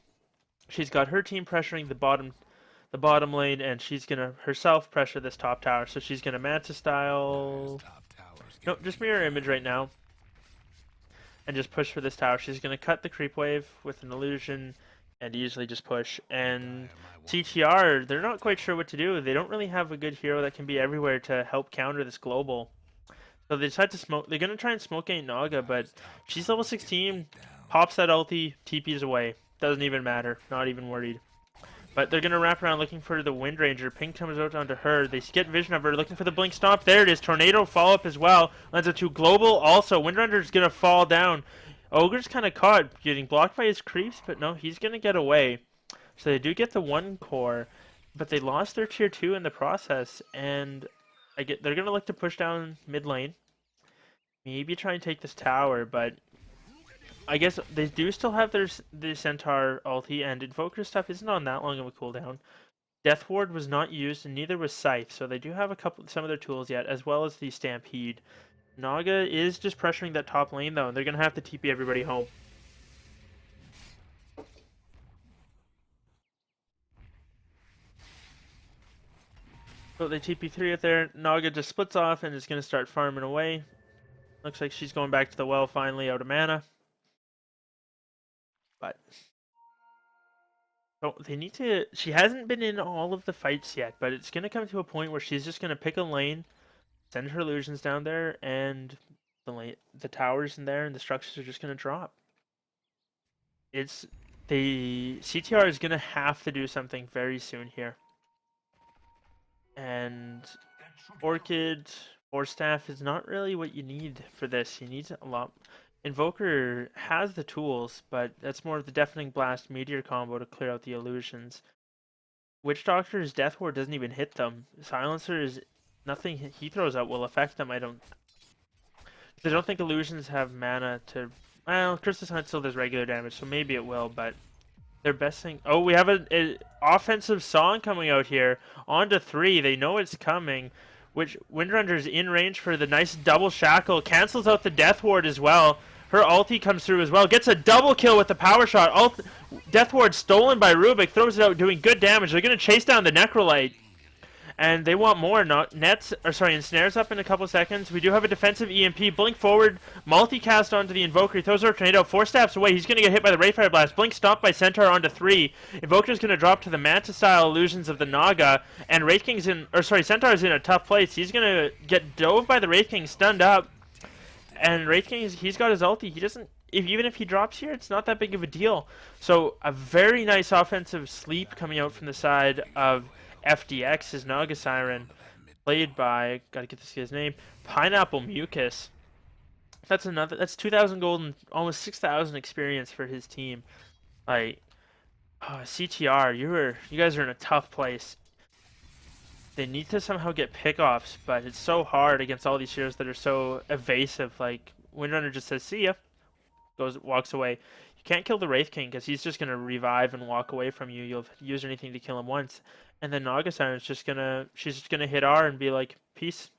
A: She's got her team pressuring the bottom lane, and she's gonna herself pressure this top tower. So she's gonna Manta style. Nope, just mirror image right now, and just push for this tower. She's gonna cut the creep wave with an illusion, and easily just push. And CTR, they're not quite sure what to do. They don't really have a good hero that can be everywhere to help counter this global. So they decide to smoke. They're gonna try and smoke Ain't Naga, but she's level 16. Pops that ulti, TP's away. Doesn't even matter. Not even worried. But they're going to wrap around looking for the Wind Ranger. Pink comes out onto her. They get vision of her, looking for the Blink Stomp. There it is. Tornado follow-up as well. Lands it to Global also. Wind Ranger's going to fall down. Ogre's kind of caught, getting blocked by his creeps, but no, he's going to get away. So they do get the 1 core, but they lost their tier 2 in the process. And they're going to look to push down mid lane. Maybe try and take this tower, but I guess they do still have the Centaur ulti, and Invoker stuff isn't on that long of a cooldown. Death Ward was not used, and neither was Scythe, so they do have some of their tools yet, as well as the Stampede. Naga is just pressuring that top lane, though, and they're going to have to TP everybody home. So they TP3 up there. Naga just splits off and is going to start farming away. Looks like she's going back to the well finally, out of mana. But so they need to. She hasn't been in all of the fights yet, but it's gonna come to a point where she's just gonna pick a lane, send her illusions down there, and the towers in there and the structures are just gonna drop. The CTR is gonna have to do something very soon here. And Orchid or Staff is not really what you need for this. You need a lot. Invoker has the tools, but that's more of the Deafening Blast Meteor combo to clear out the illusions. Witch Doctor's Death Ward doesn't even hit them. Silencer is nothing he throws out will affect them. I don't think illusions have mana to. Well, Crystal Hunt still does regular damage, so maybe it will. But their best thing. Oh, we have an offensive song coming out here. On to 3. They know it's coming. which Windrunner's in range for the nice double shackle, cancels out the Death Ward as well. Her ulti comes through as well, gets a double kill with the power shot. Death Ward stolen by Rubik, throws it out, doing good damage. They're going to chase down the Necrolite. And they want more. Ensnares up in a couple seconds. We do have a defensive EMP. Blink forward, multicast onto the Invoker. He throws out a tornado 4 steps away. He's going to get hit by the Rayfire Blast. Blink stopped by Centaur onto 3. Invoker's going to drop to the Manta-style illusions of the Naga. And Centaur's in a tough place. He's going to get dove by the Wraith King, stunned up. And Wraith King, he's got his ulti. He doesn't... Even if he drops here, it's not that big of a deal. So, a very nice offensive sleep coming out from the side of FDX, his Naga Siren, played by, gotta get this guy's name, Pineapple Mucus. That's 2,000 gold and almost 6,000 experience for his team. Like, CTR, you guys are in a tough place. They need to somehow get pickoffs, but it's so hard against all these heroes that are so evasive. Like, Windrunner just says, see ya, walks away. You can't kill the Wraith King because he's just gonna revive and walk away from you. You'll use anything to kill him once. And then Naga Siren's she's just gonna hit R and be like, peace.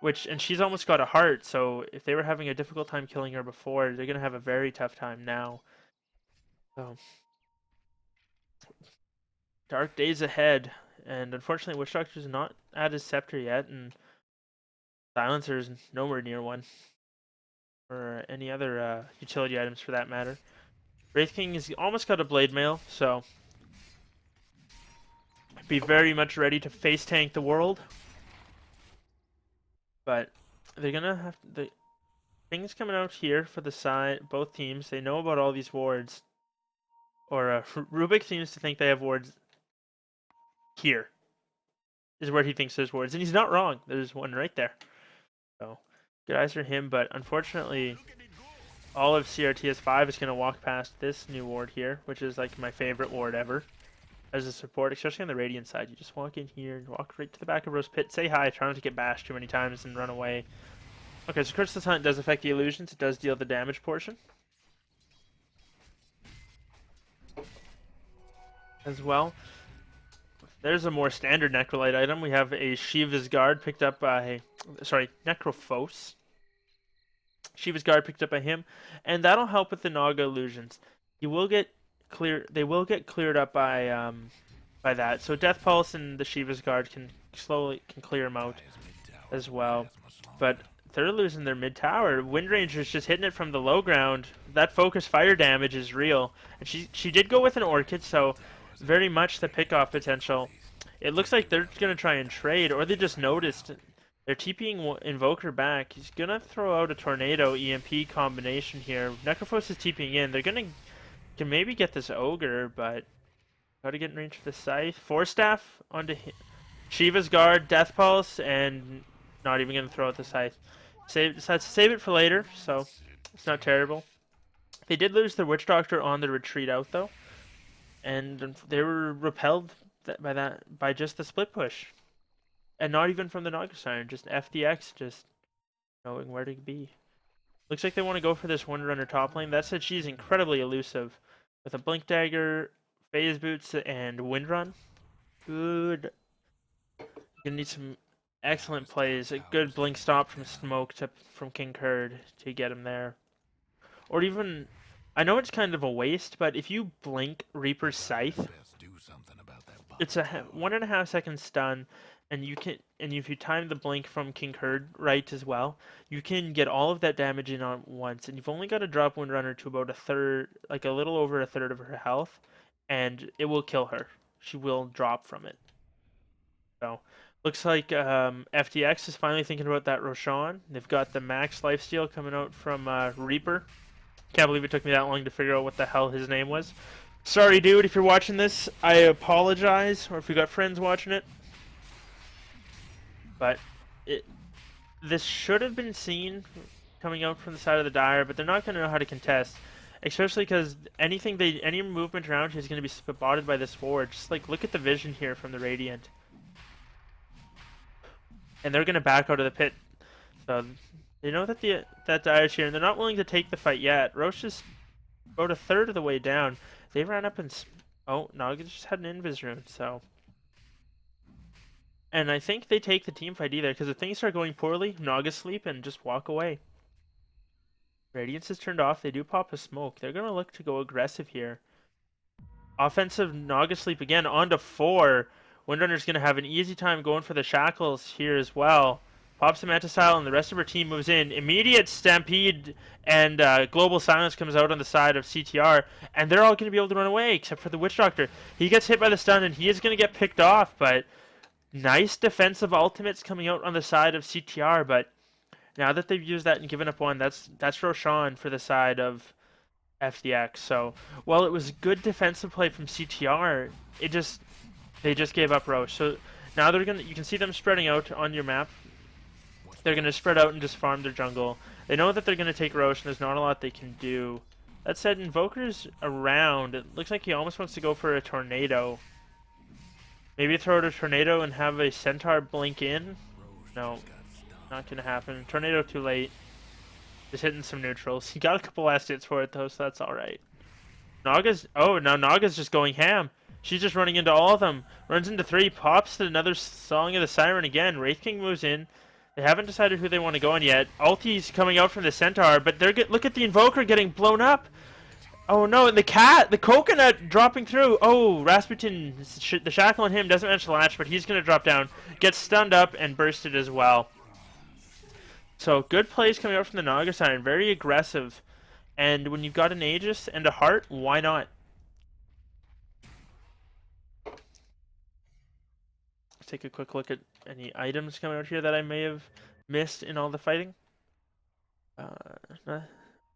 A: And she's almost got a heart, so if they were having a difficult time killing her before, they're gonna have a very tough time now. So, dark days ahead, and unfortunately Witch Doctor's not at his scepter yet, and Silencer's nowhere near one. Or any other utility items for that matter. Wraith King has almost got a Blade Mail, so be very much ready to face tank the world. But they're gonna have the things coming out here for the side. Both teams, they know about all these wards. Or Rubik seems to think they have wards here. Is where he thinks there's wards, and he's not wrong. There's one right there. So good eyes for him, but unfortunately, all of CRTS5 is gonna walk past this new ward here, which is like my favorite ward ever. As a support, especially on the Radiant side, you just walk in here and walk right to the back of Rose Pit, say hi, try not to get bashed too many times and run away. Okay, so Crystal's Hunt does affect the illusions, it does deal the damage portion as well. There's a more standard Necrolite item. We have a Shiva's Guard picked up by, Necrophos. Shiva's Guard picked up by him, and that'll help with the Naga illusions. They will get cleared up by that. So Death Pulse and the Shiva's Guard can clear them out as well. But they're losing their mid tower. Wind Ranger's just hitting it from the low ground. That focus fire damage is real. And she did go with an Orchid, so very much the pickoff potential. It looks like they're gonna try and trade, or they just noticed they're TPing Invoker back. He's gonna throw out a Tornado EMP combination here. Necrophos is TPing in. They're gonna can maybe get this Ogre, but gotta get in range for the Scythe. Force Staff onto Shiva's Guard, Death Pulse, and not even gonna throw out the Scythe. Decides to save it for later, so it's not terrible. They did lose their Witch Doctor on the retreat out though, and they were repelled by just the split push, and not even from the Naga Siren, just FDX just knowing where to be. Looks like they want to go for this Windrunner top lane. That said, she's incredibly elusive with a Blink Dagger, Phase Boots, and Windrun. Good. You're gonna need some excellent plays. A good Blink Stop from Smoke from King Kurd to get him there. Or even, I know it's kind of a waste, but if you blink Reaper's Scythe, it's a 1.5 second stun, and if you time the blink from King Kurd right as well, you can get all of that damage in on once, and you've only got to drop Windrunner to about a third, like a little over a third of her health, and it will kill her. She will drop from it. So looks like FTX is finally thinking about that Roshan. They've got the max lifesteal coming out from Reaper. Can't believe it took me that long to figure out what the hell his name was. Sorry, dude, if you're watching this, I apologize, or if you got friends watching it. But this should have been seen coming out from the side of the Dire, but they're not going to know how to contest, especially because any movement around here is going to be spotted by this ward. Just like look at the vision here from the Radiant, and they're going to back out of the pit. So they know that that Dire's here, and they're not willing to take the fight yet. Roche is about a third of the way down. They ran up and Naga just had an Invis rune, so. And I think they take the team fight either, because if things start going poorly, Naga sleep and just walk away. Radiance is turned off. They do pop a smoke. They're going to look to go aggressive here. Offensive Naga sleep again on to 4. Windrunner's going to have an easy time going for the shackles here as well. Pops the Manta Style and the rest of her team moves in. Immediate Stampede and Global Silence comes out on the side of CTR, and they're all going to be able to run away except for the Witch Doctor. He gets hit by the stun and he is going to get picked off, but nice defensive ultimates coming out on the side of CTR, but now that they've used that and given up one, that's Roshan for the side of FDX. So while it was good defensive play from CTR, they just gave up Roche. So now you can see them spreading out on your map. They're gonna spread out and just farm their jungle. They know that they're gonna take Roche, and there's not a lot they can do. That said, Invoker's around. It looks like he almost wants to go for a tornado. Maybe throw out a tornado and have a centaur blink in. No, not gonna happen. Tornado too late. Just hitting some neutrals. He got a couple last hits for it though, so that's alright. Now Naga's just going ham. She's just running into all of them. Runs into 3, pops to another Song of the Siren again. Wraith King moves in. They haven't decided who they want to go on yet. Ulti's coming out from the Centaur, but look at the Invoker getting blown up. Oh no, and the coconut dropping through. Oh, Rasputin, the shackle on him doesn't manage to latch, but he's going to drop down. Gets stunned up and bursted as well. So good plays coming out from the Naga side, very aggressive. And when you've got an Aegis and a Heart, why not? Let's take a quick look at any items coming out here that I may have missed in all the fighting.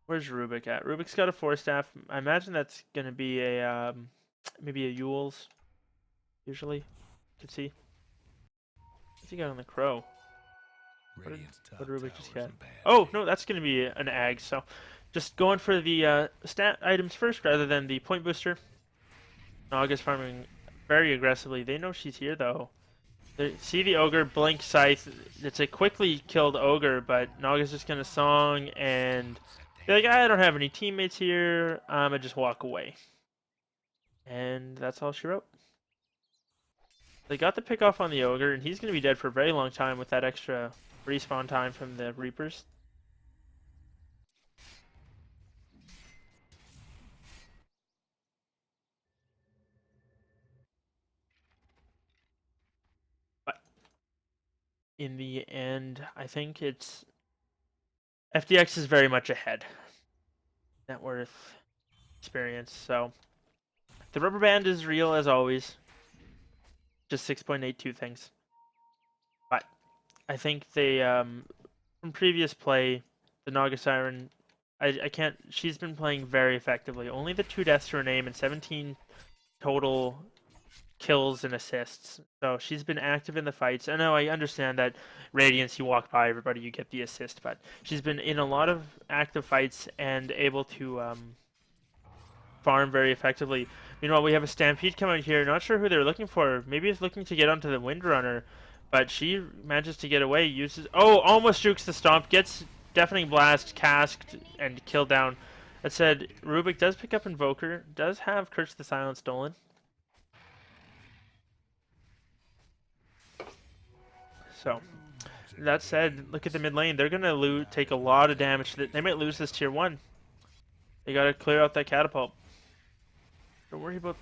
A: Where's Rubik at? Rubik's got a 4-staff. I imagine that's going to be a maybe a Yule's, usually. You can see. What's he got on the Crow? What did Rubik just get? Oh, no, that's going to be an Ag, so just going for the stat items first rather than the point booster. Naga's farming very aggressively. They know she's here, though. They see the Ogre, blink Scythe. It's a quickly killed Ogre, but Naga's just going to Song and be like, I don't have any teammates here. I'm going to just walk away. And that's all she wrote. They got the pick off on the Ogre, and he's going to be dead for a very long time with that extra respawn time from the Reapers. But in the end, I think it's FDX is very much ahead. Net worth, experience. So the rubber band is real as always. Just 6.82 things. But I think they from previous play, the Naga Siren, I can't. She's been playing very effectively. Only the 2 deaths to her name and 17 total kills and assists. So she's been active in the fights. I know, I understand that Radiance, you walk by everybody, you get the assist, but she's been in a lot of active fights and able to farm very effectively. Meanwhile, we have a Stampede coming here. Not sure who they're looking for. Maybe it's looking to get onto the Windrunner, but she manages to get away. Uses almost jukes the stomp. Gets Deafening Blast, casked, and killed down. That said, Rubik does pick up Invoker. Does have Curse the Silence stolen. So, that said, look at the mid lane. They're gonna take a lot of damage. They might lose this tier 1. They gotta clear out that catapult. Don't worry about...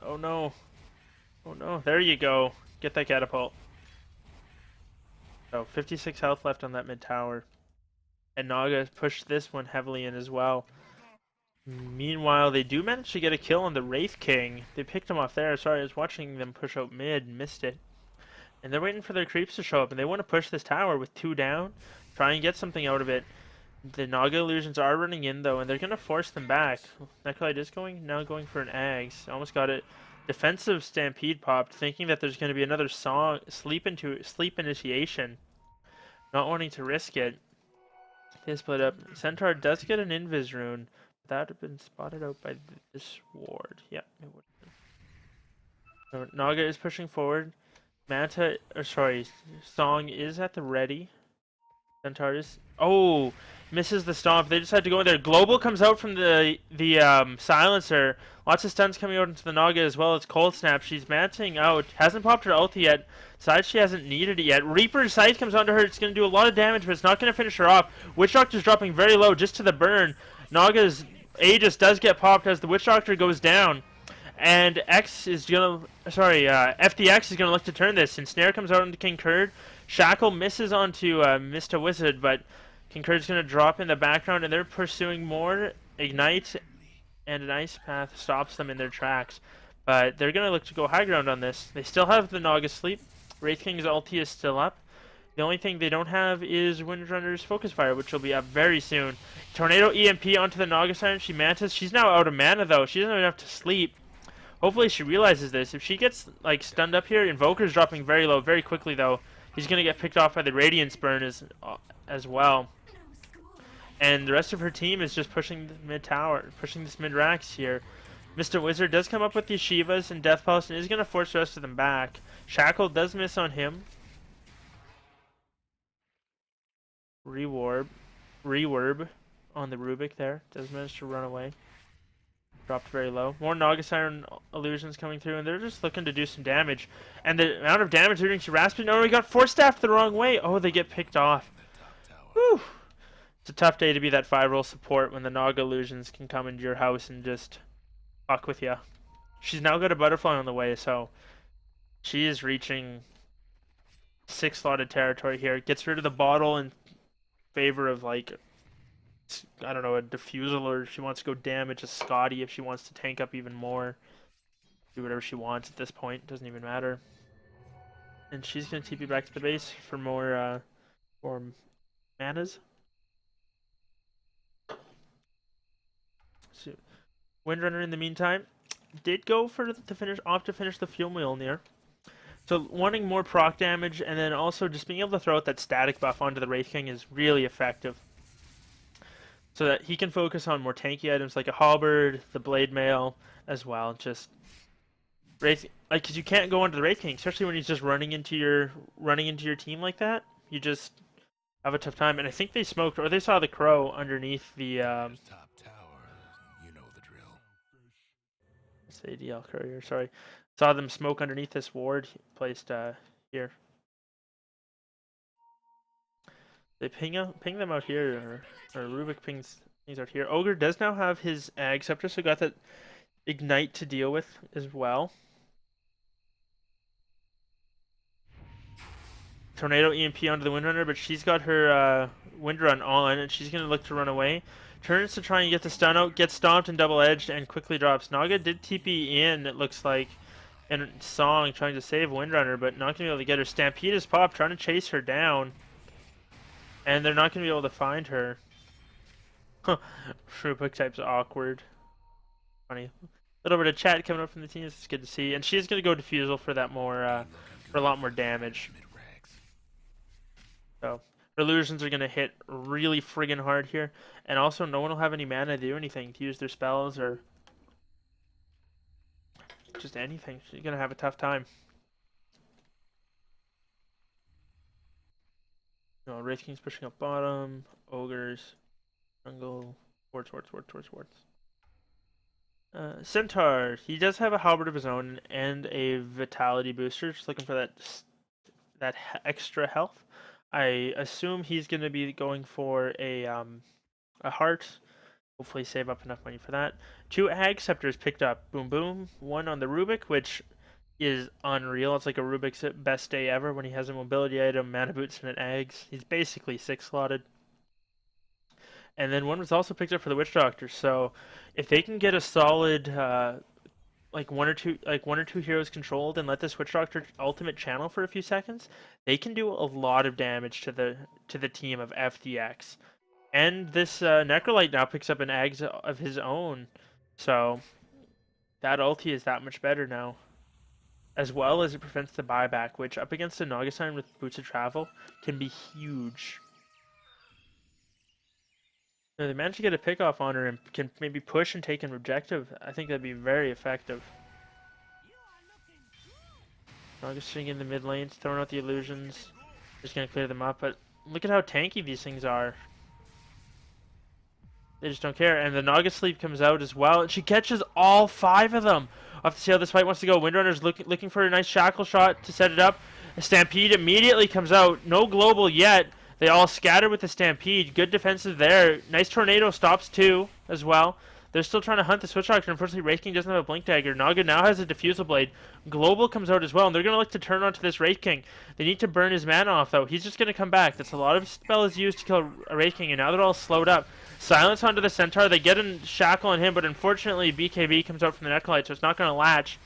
A: Oh no. Oh no. There you go. Get that catapult. So 56 health left on that mid tower. And Naga pushed this one heavily in as well. Meanwhile, they do manage to get a kill on the Wraith King. They picked him off there. Sorry, I was watching them push out mid and missed it. And they're waiting for their creeps to show up. And they want to push this tower with 2 down. Try and get something out of it. The Naga illusions are running in though, and they're gonna force them back. Necrolite is now going for an Ags. Almost got it. Defensive Stampede popped, thinking that there's gonna be another sleep initiation. Not wanting to risk it. They split up. Centaur does get an Invis rune. That would have been spotted out by this ward. Yeah, it would have been. So Naga is pushing forward. Song is at the ready. Centaurs. Oh, misses the stomp. They just had to go in there. Global comes out from the silencer. Lots of stuns coming out into the Naga as well as Cold Snap. She's manting out. Hasn't popped her ulti yet. Side she hasn't needed it yet. Reaper's Scythe comes onto her. It's going to do a lot of damage, but it's not going to finish her off. Witch Doctor's dropping very low just to the burn. Naga's Aegis does get popped as the Witch Doctor goes down. And FDX is gonna look to turn this. And Snare comes out into King Kurd. Shackle misses onto Mr. Wizard, but King Kurd's gonna drop in the background, and they're pursuing more. Ignite and an Ice Path stops them in their tracks. But they're gonna look to go high ground on this. They still have the Naga sleep. Wraith King's ulti is still up. The only thing they don't have is Windrunner's Focus Fire, which will be up very soon. Tornado EMP onto the Naga side. She mantis. She's now out of mana though. She doesn't have enough to sleep. Hopefully she realizes this. If she gets like stunned up here, Invoker's dropping very low very quickly though. He's gonna get picked off by the Radiance Burn as well. And the rest of her team is just pushing the mid tower, pushing this mid racks here. Mr. Wizard does come up with the Shivas and Death Pulse and is gonna force the rest of them back. Shackle does miss on him. Reworb on the Rubik there. Does manage to run away. Dropped very low. More Naga Siren illusions coming through, and they're just looking to do some damage. And the amount of damage they're doing to Raspin. Oh, we got Force Staffed the wrong way. Oh, they get picked off. Whew. It's a tough day to be that 5-roll support when the Naga illusions can come into your house and just fuck with you. She's now got a butterfly on the way, so she is reaching 6-slotted territory here. Gets rid of the bottle in favor of like, I don't know, a Diffusal, or if she wants to go damage a Scotty, if she wants to tank up even more. Do whatever she wants at this point, doesn't even matter. And she's going to TP back to the base for more manas. So, Windrunner in the meantime did go for to finish the Fuel Mjolnir. So wanting more proc damage and then also just being able to throw out that static buff onto the Wraith King is really effective. So that he can focus on more tanky items like a halberd, the blade mail as well. Just Wraith, like, because you can't go onto the Wraith King, especially when he's just running into your team like that. You just have a tough time. And I think they smoked, or they saw the crow underneath the
B: Top tower, you know the drill.
A: it's the ADL courier. Sorry, saw them smoke underneath this ward placed here. They ping them out here, or Rubik pings out here. Ogre does now have his Ag Scepter, so got that Ignite to deal with as well. Tornado EMP onto the Windrunner, but she's got her Windrun on, and she's going to look to run away. Turns to try and get the stun out, gets stomped and double-edged, and quickly drops. Naga did TP in, it looks like, in Song, trying to save Windrunner, but not going to be able to get her. Stampede is popped, trying to chase her down. And they're not going to be able to find her. Rubik type's awkward. Funny. A little bit of chat coming up from the team. It's good to see. And she's going to go Diffusal for that more, for a lot more damage. So her illusions are going to hit really friggin' hard here. And also, no one will have any mana to do anything, to use their spells or just anything. She's going to have a tough time. No, Wraith King's pushing up bottom. Ogres. Jungle. Wards. Centaur. He does have a halberd of his own and a vitality booster. Just looking for that extra health. I assume he's going to be going for a heart. Hopefully save up enough money for that. 2 Ag Scepters picked up. Boom, boom. 1 on the Rubik, which is unreal. It's like a Rubik's best day ever when he has a mobility item, mana boots, and an Ags. He's basically 6-slotted. And then 1 was also picked up for the Witch Doctor. So if they can get a solid like one or two heroes controlled and let this Witch Doctor ultimate channel for a few seconds, they can do a lot of damage to the team of FDX. And this Necrolite now picks up an Ags of his own, so that ulti is that much better now. As well as it prevents the buyback, which up against a Naga Siren with Boots of Travel can be huge. Now, they managed to get a pick off on her and can maybe push and take an objective. I think that'd be very effective. Naga sitting in the mid lanes, throwing out the illusions. Just gonna clear them up, but look at how tanky these things are. They just don't care. And the Naga Sleep comes out as well, and she catches all 5 of them. We'll have to see how this fight wants to go. Windrunner's looking for a nice shackle shot to set it up. A Stampede immediately comes out. No global yet. They all scatter with the Stampede. Good defensive there. Nice Tornado stops too as well. They're still trying to hunt the Switch Doctor. Unfortunately, Wraith King doesn't have a Blink Dagger. Naga now has a Diffusal Blade. Global comes out as well, and they're going to look to turn onto this Wraith King. They need to burn his mana off, though. He's just going to come back. That's a lot of spells used to kill a Wraith King, and now they're all slowed up. Silence onto the Centaur. They get a shackle on him, but unfortunately, BKB comes out from the Necrolite, so it's not going to latch.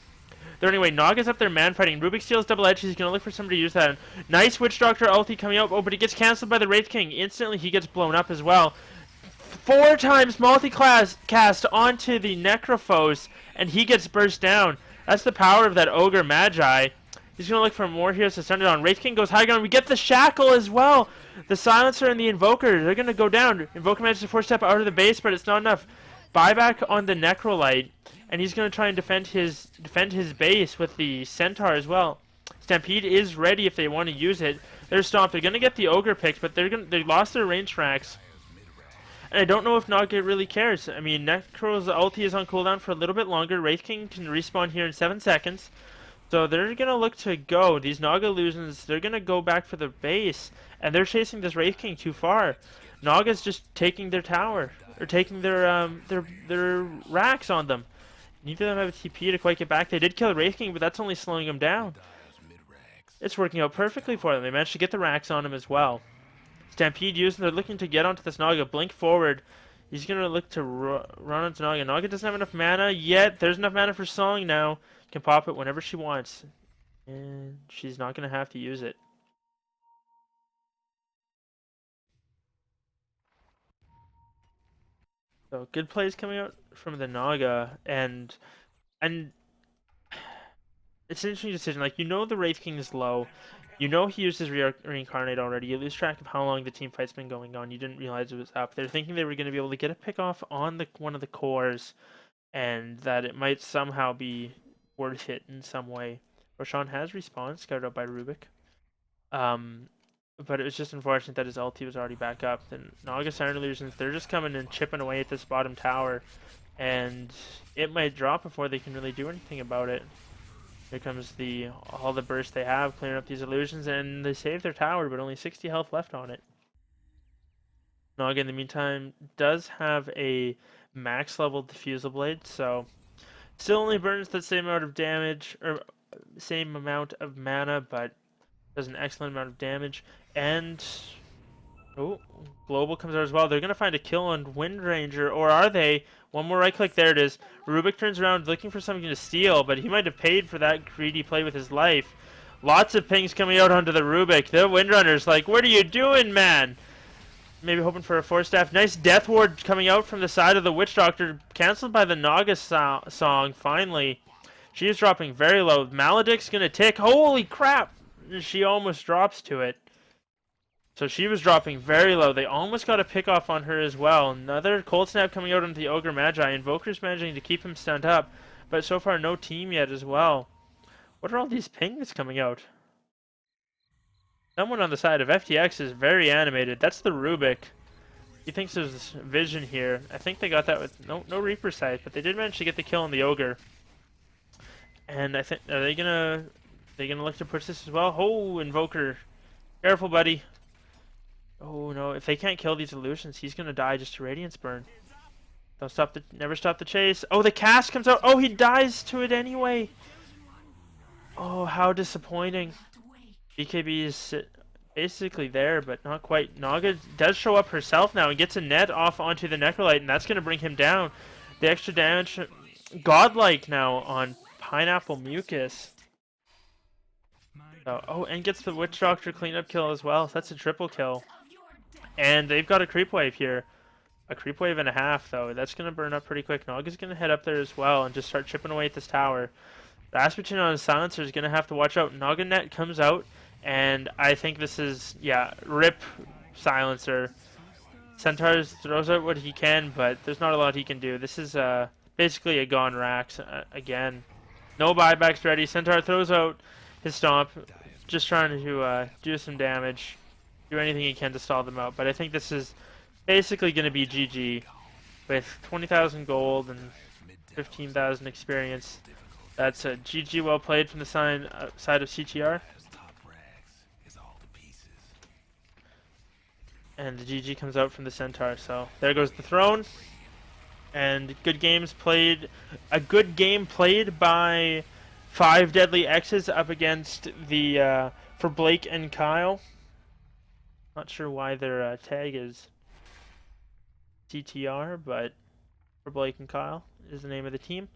A: There anyway, Naga's up there man fighting. Rubik steals double edge. He's going to look for somebody to use that. Nice Witch Doctor ulti coming out. Oh, but he gets cancelled by the Wraith King. Instantly, he gets blown up as well. 4 times multi-class cast onto the Necrophos, and he gets burst down. That's the power of that Ogre Magi. He's going to look for more heroes to send it on. Wraith King goes high ground. We get the Shackle as well. The Silencer and the Invoker, they're going to go down. Invoker manages to 4-step out of the base, but it's not enough. Buyback on the Necrolite, and he's going to try and defend his base with the Centaur as well. Stampede is ready if they want to use it. They're stomped. They're going to get the Ogre picked, but they lost their range tracks. And I don't know if Naga really cares. I mean, Necro's ulti is on cooldown for a little bit longer. Wraith King can respawn here in 7 seconds. So they're going to look to go. These Naga illusions, they're going to go back for the base. And they're chasing this Wraith King too far. Naga's just taking their tower. Or taking their racks on them. Neither of them have a TP to quite get back. They did kill Wraith King, but that's only slowing him down. It's working out perfectly for them. They managed to get the racks on him as well. Stampede used, and they're looking to get onto this Naga. Blink forward. He's going to look to run onto Naga. Naga doesn't have enough mana yet. There's enough mana for Song now. Can pop it whenever she wants. And she's not going to have to use it. So good plays coming out from the Naga, and it's an interesting decision. Like, you know the Wraith King is low. You know he used his reincarnate already. You lose track of how long the team fight's been going on. You didn't realize it was up. They're thinking they were going to be able to get a pick off on one of the cores, and that it might somehow be worth it in some way. Roshan has respawned, scouted out by Rubik. But it was just unfortunate that his ulti was already back up. Then Naga Siren Illusions, they're just coming and chipping away at this bottom tower, and it might drop before they can really do anything about it. Here comes all the burst they have, clearing up these illusions, and they save their tower, but only 60 health left on it. Naga, in the meantime, does have a max level Diffusal Blade, so still only burns the same amount of damage, or same amount of mana, but does an excellent amount of damage. And Global comes out as well. They're going to find a kill on Wind Ranger, or are they? One more right click, there it is. Rubik turns around looking for something to steal, but he might have paid for that greedy play with his life. Lots of pings coming out onto the Rubik. The Windrunner's like, what are you doing, man? Maybe hoping for a 4-staff. Nice Death Ward coming out from the side of the Witch Doctor. Cancelled by the Naga song, finally. She is dropping very low. Maledict's going to tick. Holy crap! She almost drops to it. So she was dropping very low. They almost got a pick off on her as well. Another Cold Snap coming out onto the Ogre Magi. Invoker's managing to keep him stunned up. But so far no team yet as well. What are all these pings coming out? Someone on the side of FTX is very animated. That's the Rubik. He thinks there's vision here. I think they got that with no Reaper Sight, but they did manage to get the kill on the Ogre. And I think, are they gonna look to push this as well? Oh, Invoker. Careful, buddy. Oh no, if they can't kill these illusions, he's gonna die just to Radiance Burn. Never stop the chase. Oh, the cast comes out. Oh, he dies to it anyway. Oh, how disappointing. BKB is basically there, but not quite. Naga does show up herself now and gets a net off onto the Necrolite, and that's gonna bring him down. The extra damage, godlike now on Pineapple Mucus. Oh, and gets the Witch Doctor cleanup kill as well. So that's a triple kill. And they've got a creep wave here. A creep wave and a half, though. That's going to burn up pretty quick. Naga's going to head up there as well and just start chipping away at this tower. Rasputin on his Silencer is going to have to watch out. Naga net comes out, and I think this is, yeah, rip Silencer. Centaur throws out what he can, but there's not a lot he can do. This is basically a gone Rax again. No buybacks ready. Centaur throws out his Stomp, just trying to do some damage. do anything he can to stall them out. But I think this is basically going to be GG with 20,000 gold and 15,000 experience. That's a GG well played from the side of CTR. And the GG comes out from the Centaur. So there goes the throne. And good games played. A good game played by 5 Deadly X's up against the for Blake and Kyle. Not sure why their tag is CTR, but for Blake and Kyle is the name of the team.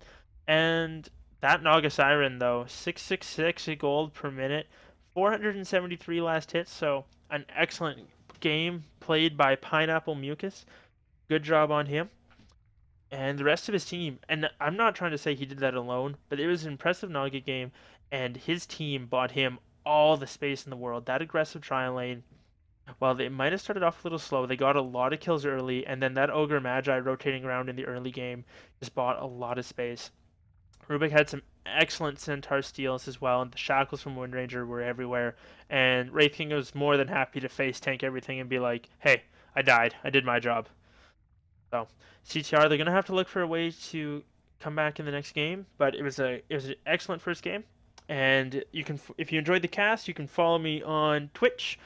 A: And that Naga Siren though, 666 gold per minute, 473 last hits. So an excellent game played by Pineapple Mucus. Good job on him. And the rest of his team, and I'm not trying to say he did that alone, but it was an impressive Naga game, and his team bought him all the space in the world. That aggressive trial lane, while they might have started off a little slow, they got a lot of kills early, and then that Ogre Magi rotating around in the early game just bought a lot of space. Rubik had some excellent Centaur steals as well, and the shackles from Windranger were everywhere, and Wraith King was more than happy to face tank everything and be like, hey, I died, I did my job. So CTR, they're gonna have to look for a way to come back in the next game. But it was an excellent first game, and you can, if you enjoyed the cast, you can follow me on Twitch.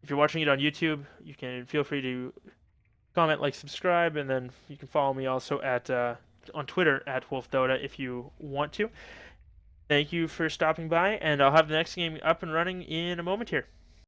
A: If you're watching it on YouTube, you can feel free to comment, like, subscribe, and then you can follow me also at on Twitter at WolfDota if you want to. Thank you for stopping by, and I'll have the next game up and running in a moment here.